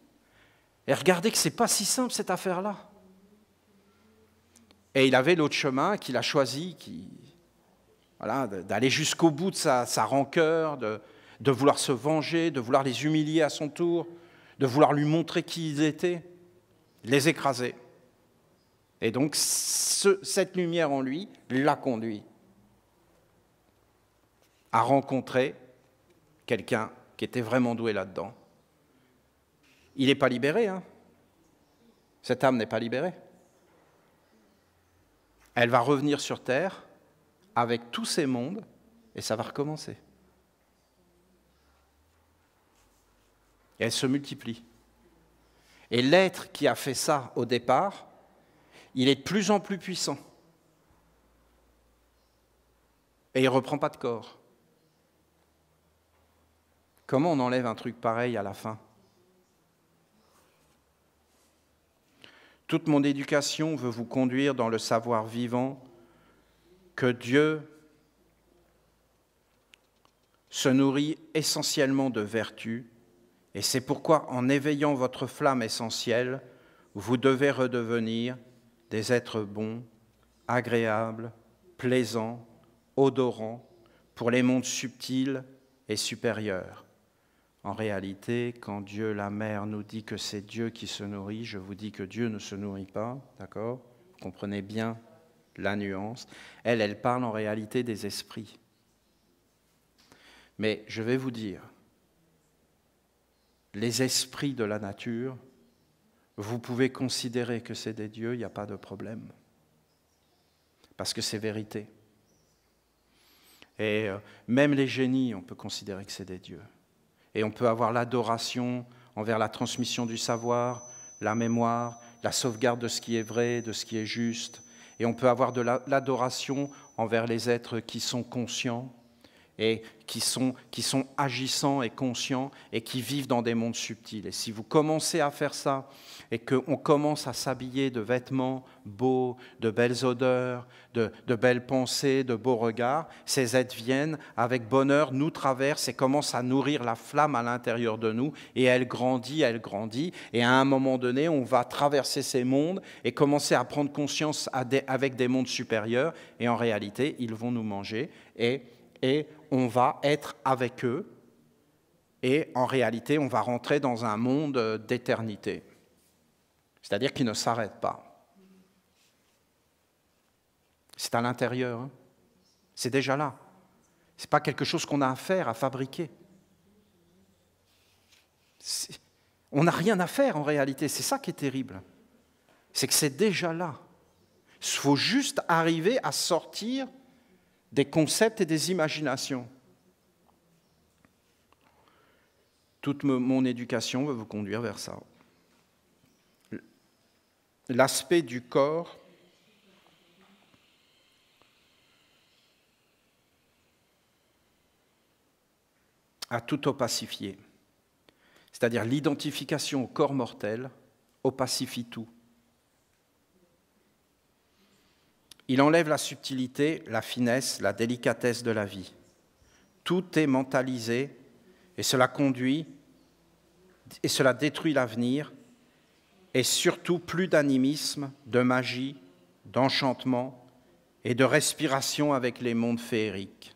et regardez que ce n'est pas si simple cette affaire-là. Et il avait l'autre chemin qu'il a choisi, voilà, d'aller jusqu'au bout de sa rancœur, de vouloir se venger, de vouloir les humilier à son tour, de vouloir lui montrer qui ils étaient, les écraser. Et donc, cette lumière en lui l'a conduit à rencontrer quelqu'un qui était vraiment doué là-dedans. Il n'est pas libéré, hein. Cette âme n'est pas libérée. Elle va revenir sur Terre avec tous ces mondes et ça va recommencer. Et elle se multiplie. Et l'être qui a fait ça au départ, il est de plus en plus puissant. Et il ne reprend pas de corps. Comment on enlève un truc pareil à la fin? Toute mon éducation veut vous conduire dans le savoir vivant que Dieu se nourrit essentiellement de vertus, et c'est pourquoi, en éveillant votre flamme essentielle, vous devez redevenir des êtres bons, agréables, plaisants, odorants, pour les mondes subtils et supérieurs. En réalité, quand Dieu, la Mère, nous dit que c'est Dieu qui se nourrit, je vous dis que Dieu ne se nourrit pas, d'accord? Vous comprenez bien la nuance. Elle parle en réalité des esprits. Mais je vais vous dire, les esprits de la nature, vous pouvez considérer que c'est des dieux, il n'y a pas de problème. Parce que c'est vérité. Et même les génies, on peut considérer que c'est des dieux. Et on peut avoir l'adoration envers la transmission du savoir, la mémoire, la sauvegarde de ce qui est vrai, de ce qui est juste. Et on peut avoir de l'adoration envers les êtres qui sont conscients et qui sont agissants et conscients et qui vivent dans des mondes subtils. Et si vous commencez à faire ça et qu'on commence à s'habiller de vêtements beaux, de belles odeurs, de belles pensées, de beaux regards, ces êtres viennent avec bonheur, nous traversent et commencent à nourrir la flamme à l'intérieur de nous et elle grandit et à un moment donné, on va traverser ces mondes et commencer à prendre conscience avec des mondes supérieurs et en réalité, ils vont nous manger et on va être avec eux et en réalité, on va rentrer dans un monde d'éternité. C'est-à-dire qui ne s'arrête pas. C'est à l'intérieur. Hein. C'est déjà là. Ce n'est pas quelque chose qu'on a à faire, à fabriquer. On n'a rien à faire en réalité. C'est ça qui est terrible. C'est que c'est déjà là. Il faut juste arriver à sortir des concepts et des imaginations. Toute mon éducation veut vous conduire vers ça. L'aspect du corps a tout opacifié. C'est-à-dire l'identification au corps mortel opacifie tout. Il enlève la subtilité, la finesse, la délicatesse de la vie. Tout est mentalisé et cela détruit l'avenir et surtout plus d'animisme, de magie, d'enchantement et de respiration avec les mondes féeriques.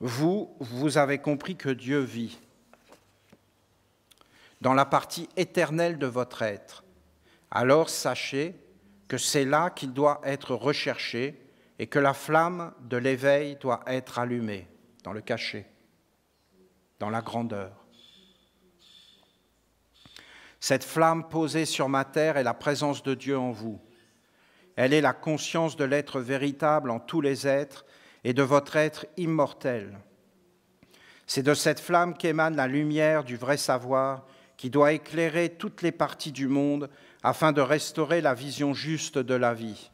Vous avez compris que Dieu vit dans la partie éternelle de votre être. Alors sachez que c'est là qu'il doit être recherché et que la flamme de l'éveil doit être allumée, dans le cachet, dans la grandeur. Cette flamme posée sur ma terre est la présence de Dieu en vous. Elle est la conscience de l'être véritable en tous les êtres et de votre être immortel. C'est de cette flamme qu'émane la lumière du vrai savoir qui doit éclairer toutes les parties du monde afin de restaurer la vision juste de la vie.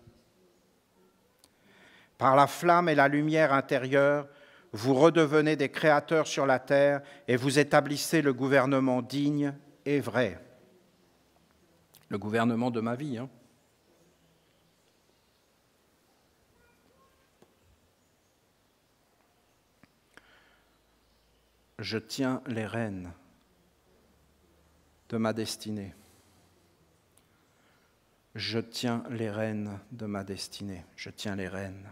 Par la flamme et la lumière intérieure, vous redevenez des créateurs sur la terre et vous établissez le gouvernement digne et vrai. Le gouvernement de ma vie, Je tiens les rênes de ma destinée. Je tiens les rênes de ma destinée. Je tiens les rênes.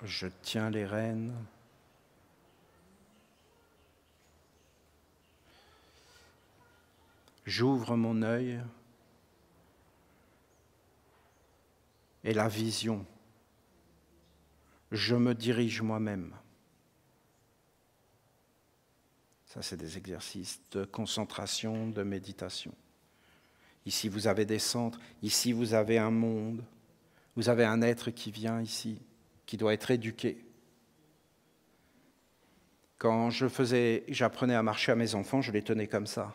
Je tiens les rênes. J'ouvre mon œil et la vision. Je me dirige moi-même. Ça, c'est des exercices de concentration, de méditation. Ici, vous avez des centres. Ici, vous avez un monde. Vous avez un être qui vient ici, qui doit être éduqué. Quand j'apprenais à marcher à mes enfants, je les tenais comme ça.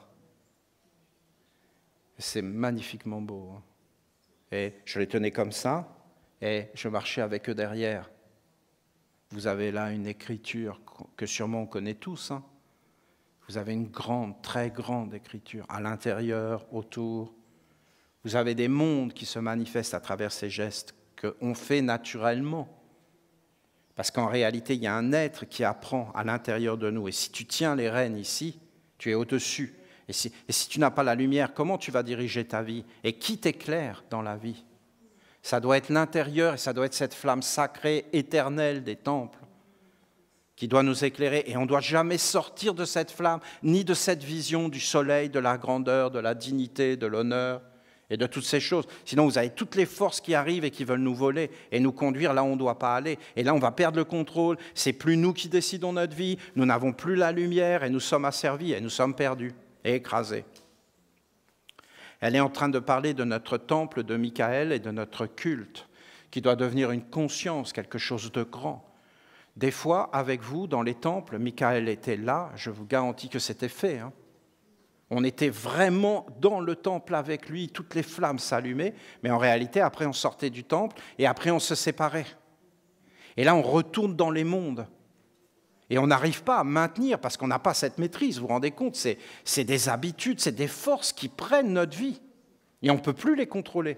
C'est magnifiquement beau. Et je les tenais comme ça, et je marchais avec eux derrière. Vous avez là une écriture que sûrement on connaît tous. Vous avez une grande, très grande écriture, à l'intérieur, autour. Vous avez des mondes qui se manifestent à travers ces gestes qu'on fait naturellement. Parce qu'en réalité, il y a un être qui apprend à l'intérieur de nous. Et si tu tiens les rênes ici, tu es au-dessus. Et si tu n'as pas la lumière, comment tu vas diriger ta vie? Et qui t'éclaire dans la vie? Ça doit être l'intérieur et ça doit être cette flamme sacrée, éternelle des temples qui doit nous éclairer. Et on ne doit jamais sortir de cette flamme, ni de cette vision du soleil, de la grandeur, de la dignité, de l'honneur et de toutes ces choses. Sinon, vous avez toutes les forces qui arrivent et qui veulent nous voler et nous conduire là où on ne doit pas aller. Et là, on va perdre le contrôle. C'est plus nous qui décidons notre vie. Nous n'avons plus la lumière et nous sommes asservis et nous sommes perdus et écrasés. Elle est en train de parler de notre temple de Michael et de notre culte, qui doit devenir une conscience, quelque chose de grand. Des fois, avec vous, dans les temples, Michael était là, je vous garantis que c'était fait. On était vraiment dans le temple avec lui, toutes les flammes s'allumaient, mais en réalité, après, on sortait du temple et après, on se séparait. Et là, on retourne dans les mondes. Et on n'arrive pas à maintenir parce qu'on n'a pas cette maîtrise, vous vous rendez compte, c'est des habitudes, c'est des forces qui prennent notre vie et on ne peut plus les contrôler.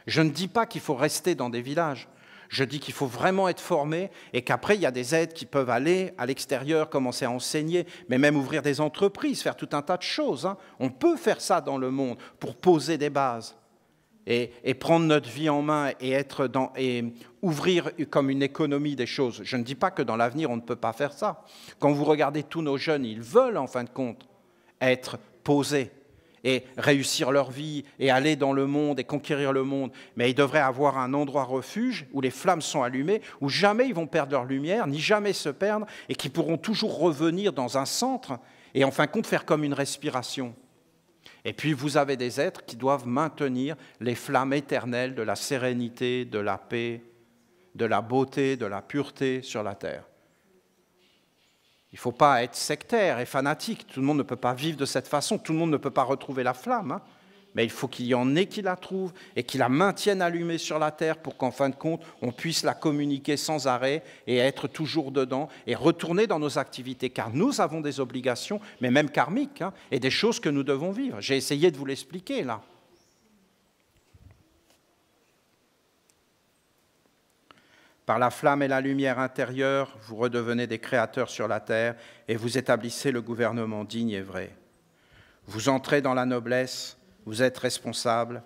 Je ne dis pas qu'il faut rester dans des villages, je dis qu'il faut vraiment être formé et qu'après il y a des aides qui peuvent aller à l'extérieur, commencer à enseigner, mais même ouvrir des entreprises, faire tout un tas de choses. On peut faire ça dans le monde pour poser des bases. Et prendre notre vie en main et ouvrir comme une économie des choses. Je ne dis pas que dans l'avenir, on ne peut pas faire ça. Quand vous regardez tous nos jeunes, ils veulent, en fin de compte, être posés et réussir leur vie et aller dans le monde et conquérir le monde. Mais ils devraient avoir un endroit refuge où les flammes sont allumées, où jamais ils vont perdre leur lumière, ni jamais se perdre, et qui pourront toujours revenir dans un centre et, en fin de compte, faire comme une respiration. Et puis, vous avez des êtres qui doivent maintenir les flammes éternelles de la sérénité, de la paix, de la beauté, de la pureté sur la terre. Il ne faut pas être sectaire et fanatique. Tout le monde ne peut pas vivre de cette façon. Tout le monde ne peut pas retrouver la flamme. mais il faut qu'il y en ait qui la trouvent et qui la maintiennent allumée sur la terre pour qu'en fin de compte, on puisse la communiquer sans arrêt et être toujours dedans et retourner dans nos activités. Car nous avons des obligations, mais même karmiques, hein, et des choses que nous devons vivre. J'ai essayé de vous l'expliquer là. Par la flamme et la lumière intérieure, vous redevenez des créateurs sur la terre et vous établissez le gouvernement digne et vrai. Vous entrez dans la noblesse, vous êtes responsable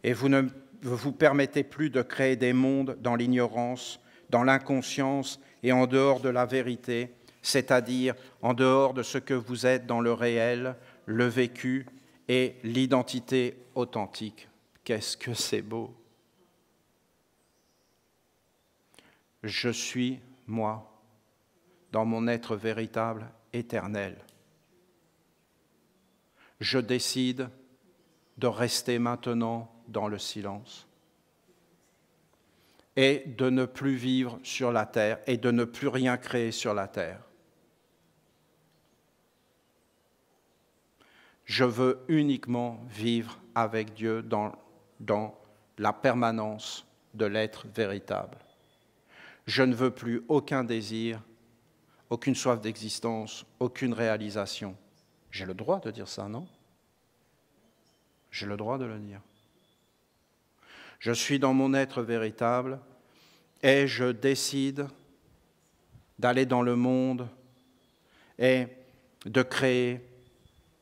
et vous ne vous permettez plus de créer des mondes dans l'ignorance, dans l'inconscience et en dehors de la vérité, c'est-à-dire en dehors de ce que vous êtes dans le réel, le vécu et l'identité authentique. Qu'est-ce que c'est beau! Je suis, moi, dans mon être véritable, éternel. Je décide de rester maintenant dans le silence et de ne plus vivre sur la terre et de ne plus rien créer sur la terre. Je veux uniquement vivre avec Dieu dans la permanence de l'être véritable. Je ne veux plus aucun désir, aucune soif d'existence, aucune réalisation. J'ai le droit de dire ça, non? J'ai le droit de le dire. Je suis dans mon être véritable et je décide d'aller dans le monde et de créer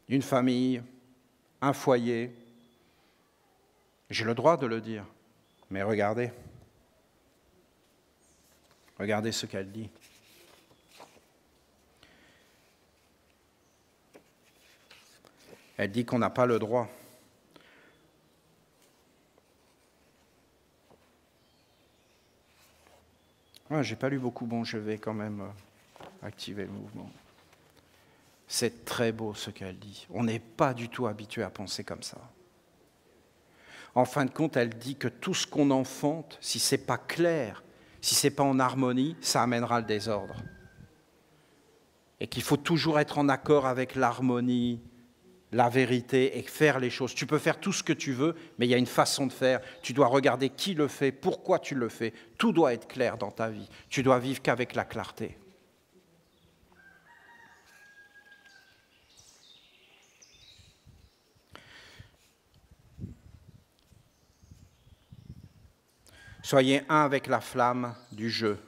une famille, un foyer. J'ai le droit de le dire, mais regardez. Regardez ce qu'elle dit. Elle dit qu'on n'a pas le droit. J'ai pas lu beaucoup, bon, je vais quand même activer le mouvement. C'est très beau ce qu'elle dit. On n'est pas du tout habitué à penser comme ça. En fin de compte, elle dit que tout ce qu'on enfante, si ce n'est pas clair, si ce n'est pas en harmonie, ça amènera le désordre. Et qu'il faut toujours être en accord avec l'harmonie, la vérité et faire les choses. Tu peux faire tout ce que tu veux, mais il y a une façon de faire. Tu dois regarder qui le fait, pourquoi tu le fais. Tout doit être clair dans ta vie. Tu dois vivre qu'avec la clarté. Soyez un avec la flamme du jeu,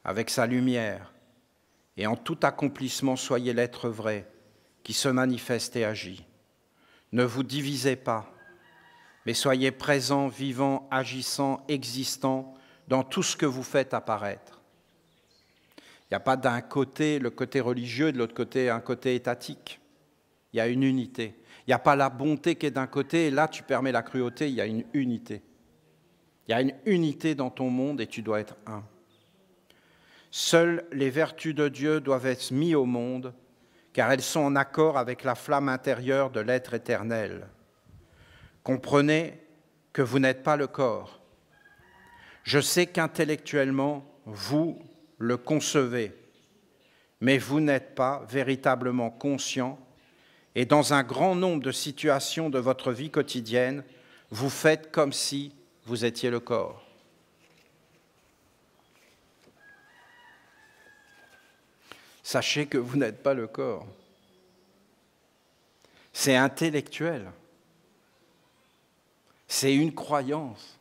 avec sa lumière, et en tout accomplissement, soyez l'être vrai qui se manifeste et agit. Ne vous divisez pas, mais soyez présents, vivants, agissants, existants dans tout ce que vous faites apparaître. Il n'y a pas d'un côté le côté religieux et de l'autre côté un côté étatique. Il y a une unité. Il n'y a pas la bonté qui est d'un côté et là tu permets la cruauté, il y a une unité. Il y a une unité dans ton monde et tu dois être un. Seules les vertus de Dieu doivent être mises au monde, car elles sont en accord avec la flamme intérieure de l'être éternel. Comprenez que vous n'êtes pas le corps. Je sais qu'intellectuellement, vous le concevez, mais vous n'êtes pas véritablement conscient et dans un grand nombre de situations de votre vie quotidienne, vous faites comme si vous étiez le corps. Sachez que vous n'êtes pas le corps. C'est intellectuel. C'est une croyance.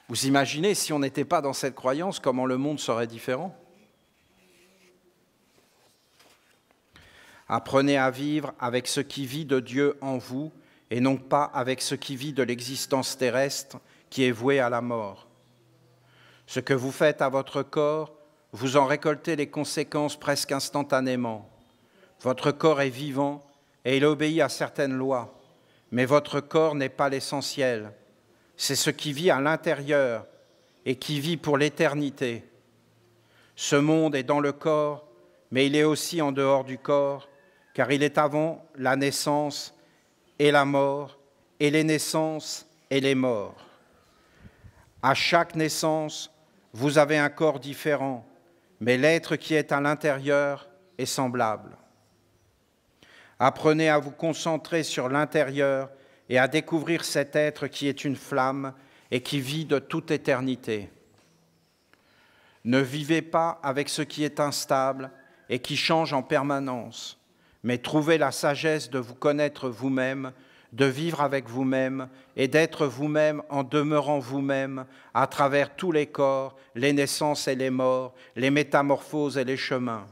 Vous imaginez, si on n'était pas dans cette croyance, comment le monde serait différent? Apprenez à vivre avec ce qui vit de Dieu en vous et non pas avec ce qui vit de l'existence terrestre qui est vouée à la mort. Ce que vous faites à votre corps, vous en récoltez les conséquences presque instantanément. Votre corps est vivant et il obéit à certaines lois, mais votre corps n'est pas l'essentiel. C'est ce qui vit à l'intérieur et qui vit pour l'éternité. Ce monde est dans le corps, mais il est aussi en dehors du corps, car il est avant la naissance et la mort, et les naissances et les morts. À chaque naissance, vous avez un corps différent, mais l'être qui est à l'intérieur est semblable. Apprenez à vous concentrer sur l'intérieur et à découvrir cet être qui est une flamme et qui vit de toute éternité. Ne vivez pas avec ce qui est instable et qui change en permanence, mais trouvez la sagesse de vous connaître vous-même, de vivre avec vous-même et d'être vous-même en demeurant vous-même à travers tous les corps, les naissances et les morts, les métamorphoses et les chemins.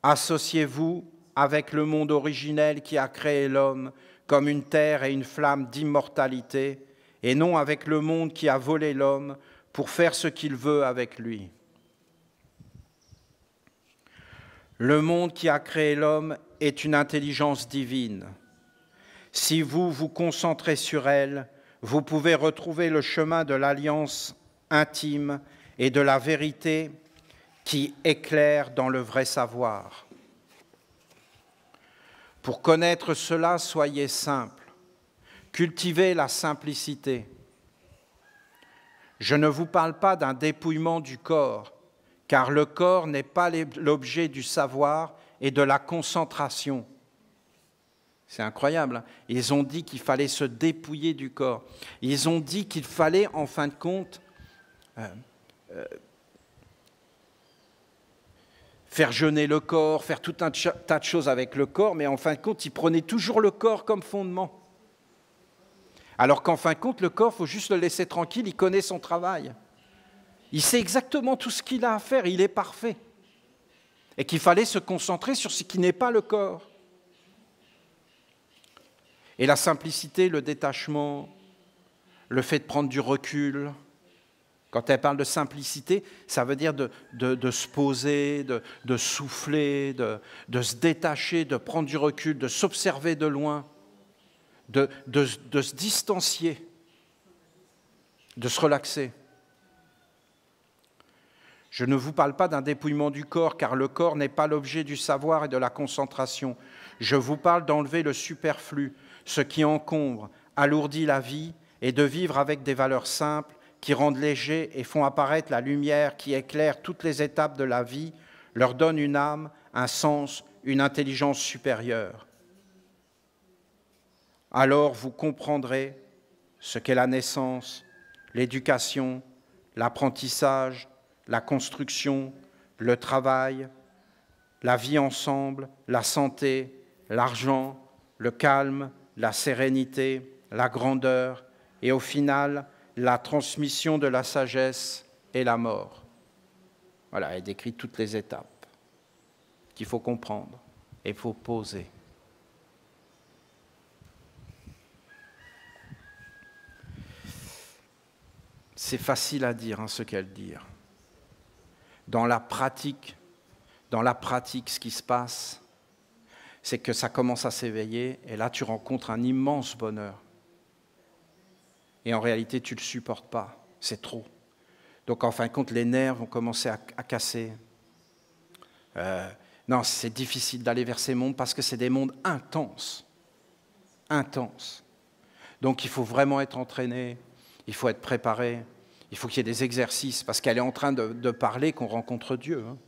Associez-vous avec le monde originel qui a créé l'homme comme une terre et une flamme d'immortalité, et non avec le monde qui a volé l'homme pour faire ce qu'il veut avec lui. Le monde qui a créé l'homme est une intelligence divine. Si vous vous concentrez sur elle, vous pouvez retrouver le chemin de l'alliance intime et de la vérité qui éclaire dans le vrai savoir. Pour connaître cela, soyez simple. Cultivez la simplicité. Je ne vous parle pas d'un dépouillement du corps, car le corps n'est pas l'objet du savoir et de la concentration. C'est incroyable, hein? Ils ont dit qu'il fallait se dépouiller du corps. Ils ont dit qu'il fallait, en fin de compte, faire jeûner le corps, faire tout un tas de choses avec le corps, mais en fin de compte, ils prenaient toujours le corps comme fondement. Alors qu'en fin de compte, le corps, il faut juste le laisser tranquille, il connaît son travail. Il sait exactement tout ce qu'il a à faire, il est parfait. Et qu'il fallait se concentrer sur ce qui n'est pas le corps. Et la simplicité, le détachement, le fait de prendre du recul. Quand elle parle de simplicité, ça veut dire de se poser, de souffler, de se détacher, de prendre du recul, de s'observer de loin, de se distancier, de se relaxer. Je ne vous parle pas d'un dépouillement du corps, car le corps n'est pas l'objet du savoir et de la concentration. Je vous parle d'enlever le superflu, ce qui encombre, alourdit la vie, et de vivre avec des valeurs simples qui rendent léger et font apparaître la lumière qui éclaire toutes les étapes de la vie, leur donne une âme, un sens, une intelligence supérieure. Alors vous comprendrez ce qu'est la naissance, l'éducation, l'apprentissage, la construction, le travail, la vie ensemble, la santé, l'argent, le calme, la sérénité, la grandeur et au final, la transmission de la sagesse et la mort. Voilà, elle décrit toutes les étapes qu'il faut comprendre et il faut poser. C'est facile à dire, hein, ce qu'elle dit. Dans la pratique, ce qui se passe, c'est que ça commence à s'éveiller et là, tu rencontres un immense bonheur. Et en réalité, tu ne le supportes pas, c'est trop. Donc, en fin de compte, les nerfs vont commencer à casser. Non, c'est difficile d'aller vers ces mondes parce que c'est des mondes intenses. Intenses. Donc, il faut vraiment être entraîné, il faut être préparé, il faut qu'il y ait des exercices, parce qu'elle est en train de parler qu'on rencontre Dieu. Hein.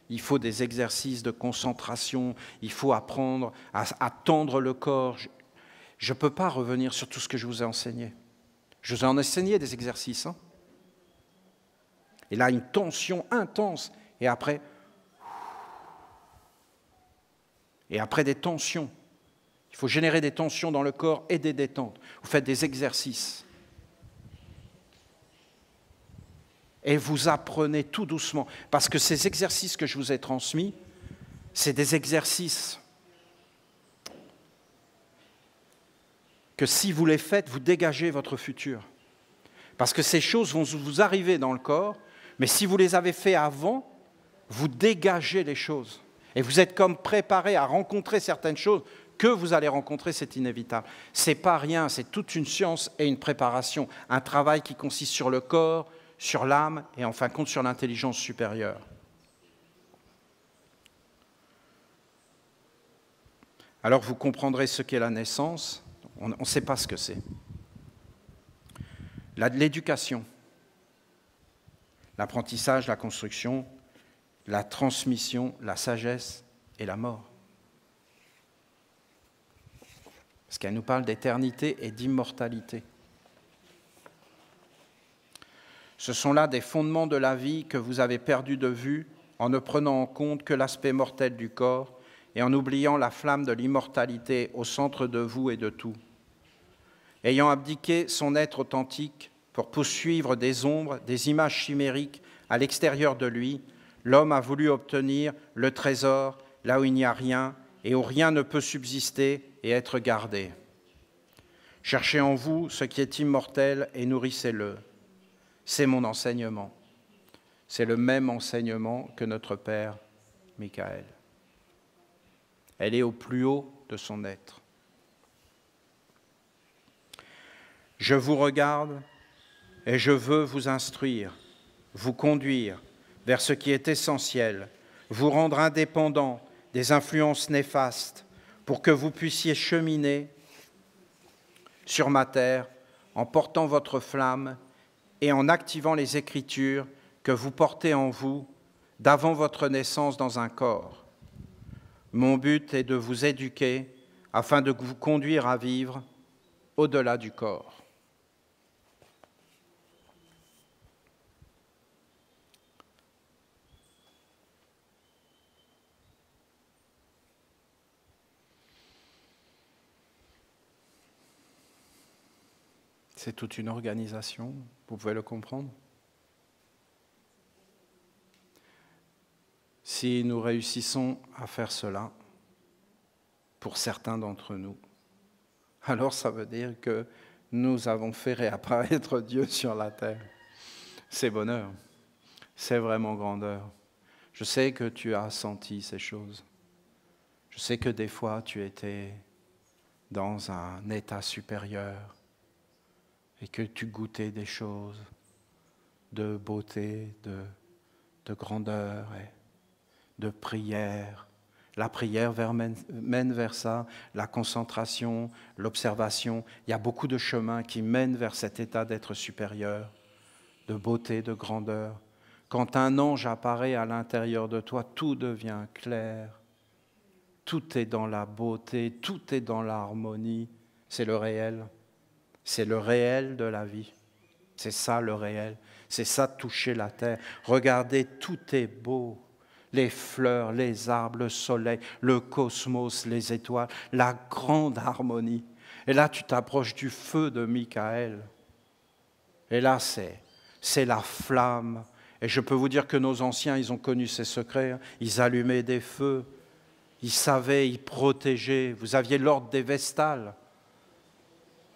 Il faut des exercices de concentration, il faut apprendre à tendre le corps. Je ne peux pas revenir sur tout ce que je vous ai enseigné. Je vous ai enseigné des exercices. Hein. Et là, une tension intense. Et après des tensions. Il faut générer des tensions dans le corps et des détentes. Vous faites des exercices. Et vous apprenez tout doucement. Parce que ces exercices que je vous ai transmis, c'est des exercices que si vous les faites, vous dégagez votre futur. Parce que ces choses vont vous arriver dans le corps, mais si vous les avez fait avant, vous dégagez les choses. Et vous êtes comme préparé à rencontrer certaines choses que vous allez rencontrer, c'est inévitable. Ce n'est pas rien, c'est toute une science et une préparation, un travail qui consiste sur le corps, sur l'âme et en fin de compte sur l'intelligence supérieure. Alors vous comprendrez ce qu'est la naissance. On ne sait pas ce que c'est. L'éducation, l'apprentissage, la construction, la transmission, la sagesse et la mort. Parce qu'elle nous parle d'éternité et d'immortalité. Ce sont là des fondements de la vie que vous avez perdus de vue en ne prenant en compte que l'aspect mortel du corps et en oubliant la flamme de l'immortalité au centre de vous et de tout. Ayant abdiqué son être authentique pour poursuivre des ombres, des images chimériques à l'extérieur de lui, l'homme a voulu obtenir le trésor là où il n'y a rien et où rien ne peut subsister et être gardé. Cherchez en vous ce qui est immortel et nourrissez-le. C'est mon enseignement. C'est le même enseignement que notre Père Michael. Elle est au plus haut de son être. Je vous regarde et je veux vous instruire, vous conduire vers ce qui est essentiel, vous rendre indépendant des influences néfastes pour que vous puissiez cheminer sur ma terre en portant votre flamme et en activant les Écritures que vous portez en vous d'avant votre naissance dans un corps. Mon but est de vous éduquer afin de vous conduire à vivre au-delà du corps. C'est toute une organisation, vous pouvez le comprendre. Si nous réussissons à faire cela, pour certains d'entre nous, alors ça veut dire que nous avons fait réapparaître Dieu sur la terre. C'est bonheur, c'est vraiment grandeur. Je sais que tu as senti ces choses. Je sais que des fois tu étais dans un état supérieur et que tu goûtais des choses de beauté, de grandeur et de prière. La prière mène vers ça, la concentration, l'observation. Il y a beaucoup de chemins qui mènent vers cet état d'être supérieur, de beauté, de grandeur. Quand un ange apparaît à l'intérieur de toi, tout devient clair. Tout est dans la beauté, tout est dans l'harmonie. C'est le réel. C'est le réel de la vie. C'est ça le réel. C'est ça toucher la terre. Regardez, tout est beau. Les fleurs, les arbres, le soleil, le cosmos, les étoiles, la grande harmonie. Et là, tu t'approches du feu de Michael. Et là, c'est la flamme. Et je peux vous dire que nos anciens, ils ont connu ces secrets. Ils allumaient des feux. Ils savaient, ils protégeaient. Vous aviez l'ordre des Vestales.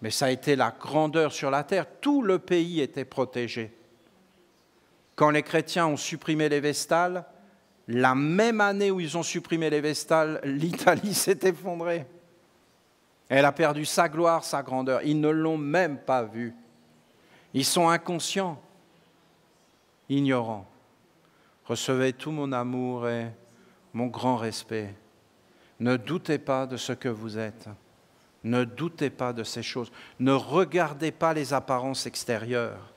Mais ça a été la grandeur sur la terre. Tout le pays était protégé. Quand les chrétiens ont supprimé les Vestales, la même année où ils ont supprimé les Vestales, l'Italie s'est effondrée. Elle a perdu sa gloire, sa grandeur. Ils ne l'ont même pas vue. Ils sont inconscients, ignorants. Recevez tout mon amour et mon grand respect. Ne doutez pas de ce que vous êtes. Ne doutez pas de ces choses. Ne regardez pas les apparences extérieures.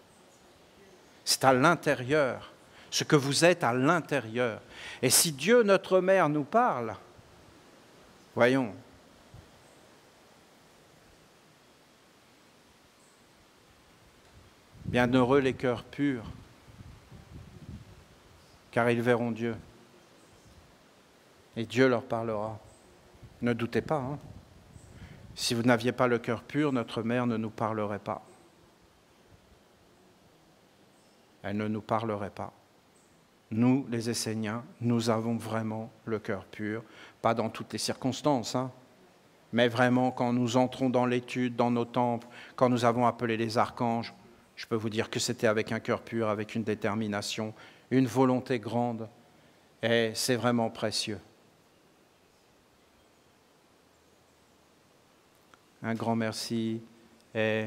C'est à l'intérieur, ce que vous êtes à l'intérieur. Et si Dieu, notre Mère, nous parle, voyons, bienheureux les cœurs purs, car ils verront Dieu. Et Dieu leur parlera. Ne doutez pas, hein. Si vous n'aviez pas le cœur pur, notre mère ne nous parlerait pas. Elle ne nous parlerait pas. Nous, les Esséniens, nous avons vraiment le cœur pur, pas dans toutes les circonstances, hein, mais vraiment quand nous entrons dans l'étude, dans nos temples, quand nous avons appelé les archanges, je peux vous dire que c'était avec un cœur pur, avec une détermination, une volonté grande, et c'est vraiment précieux. Un grand merci et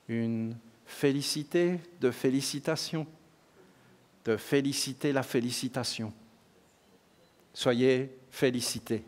une félicité de félicitations, de féliciter la félicitation. Soyez félicités.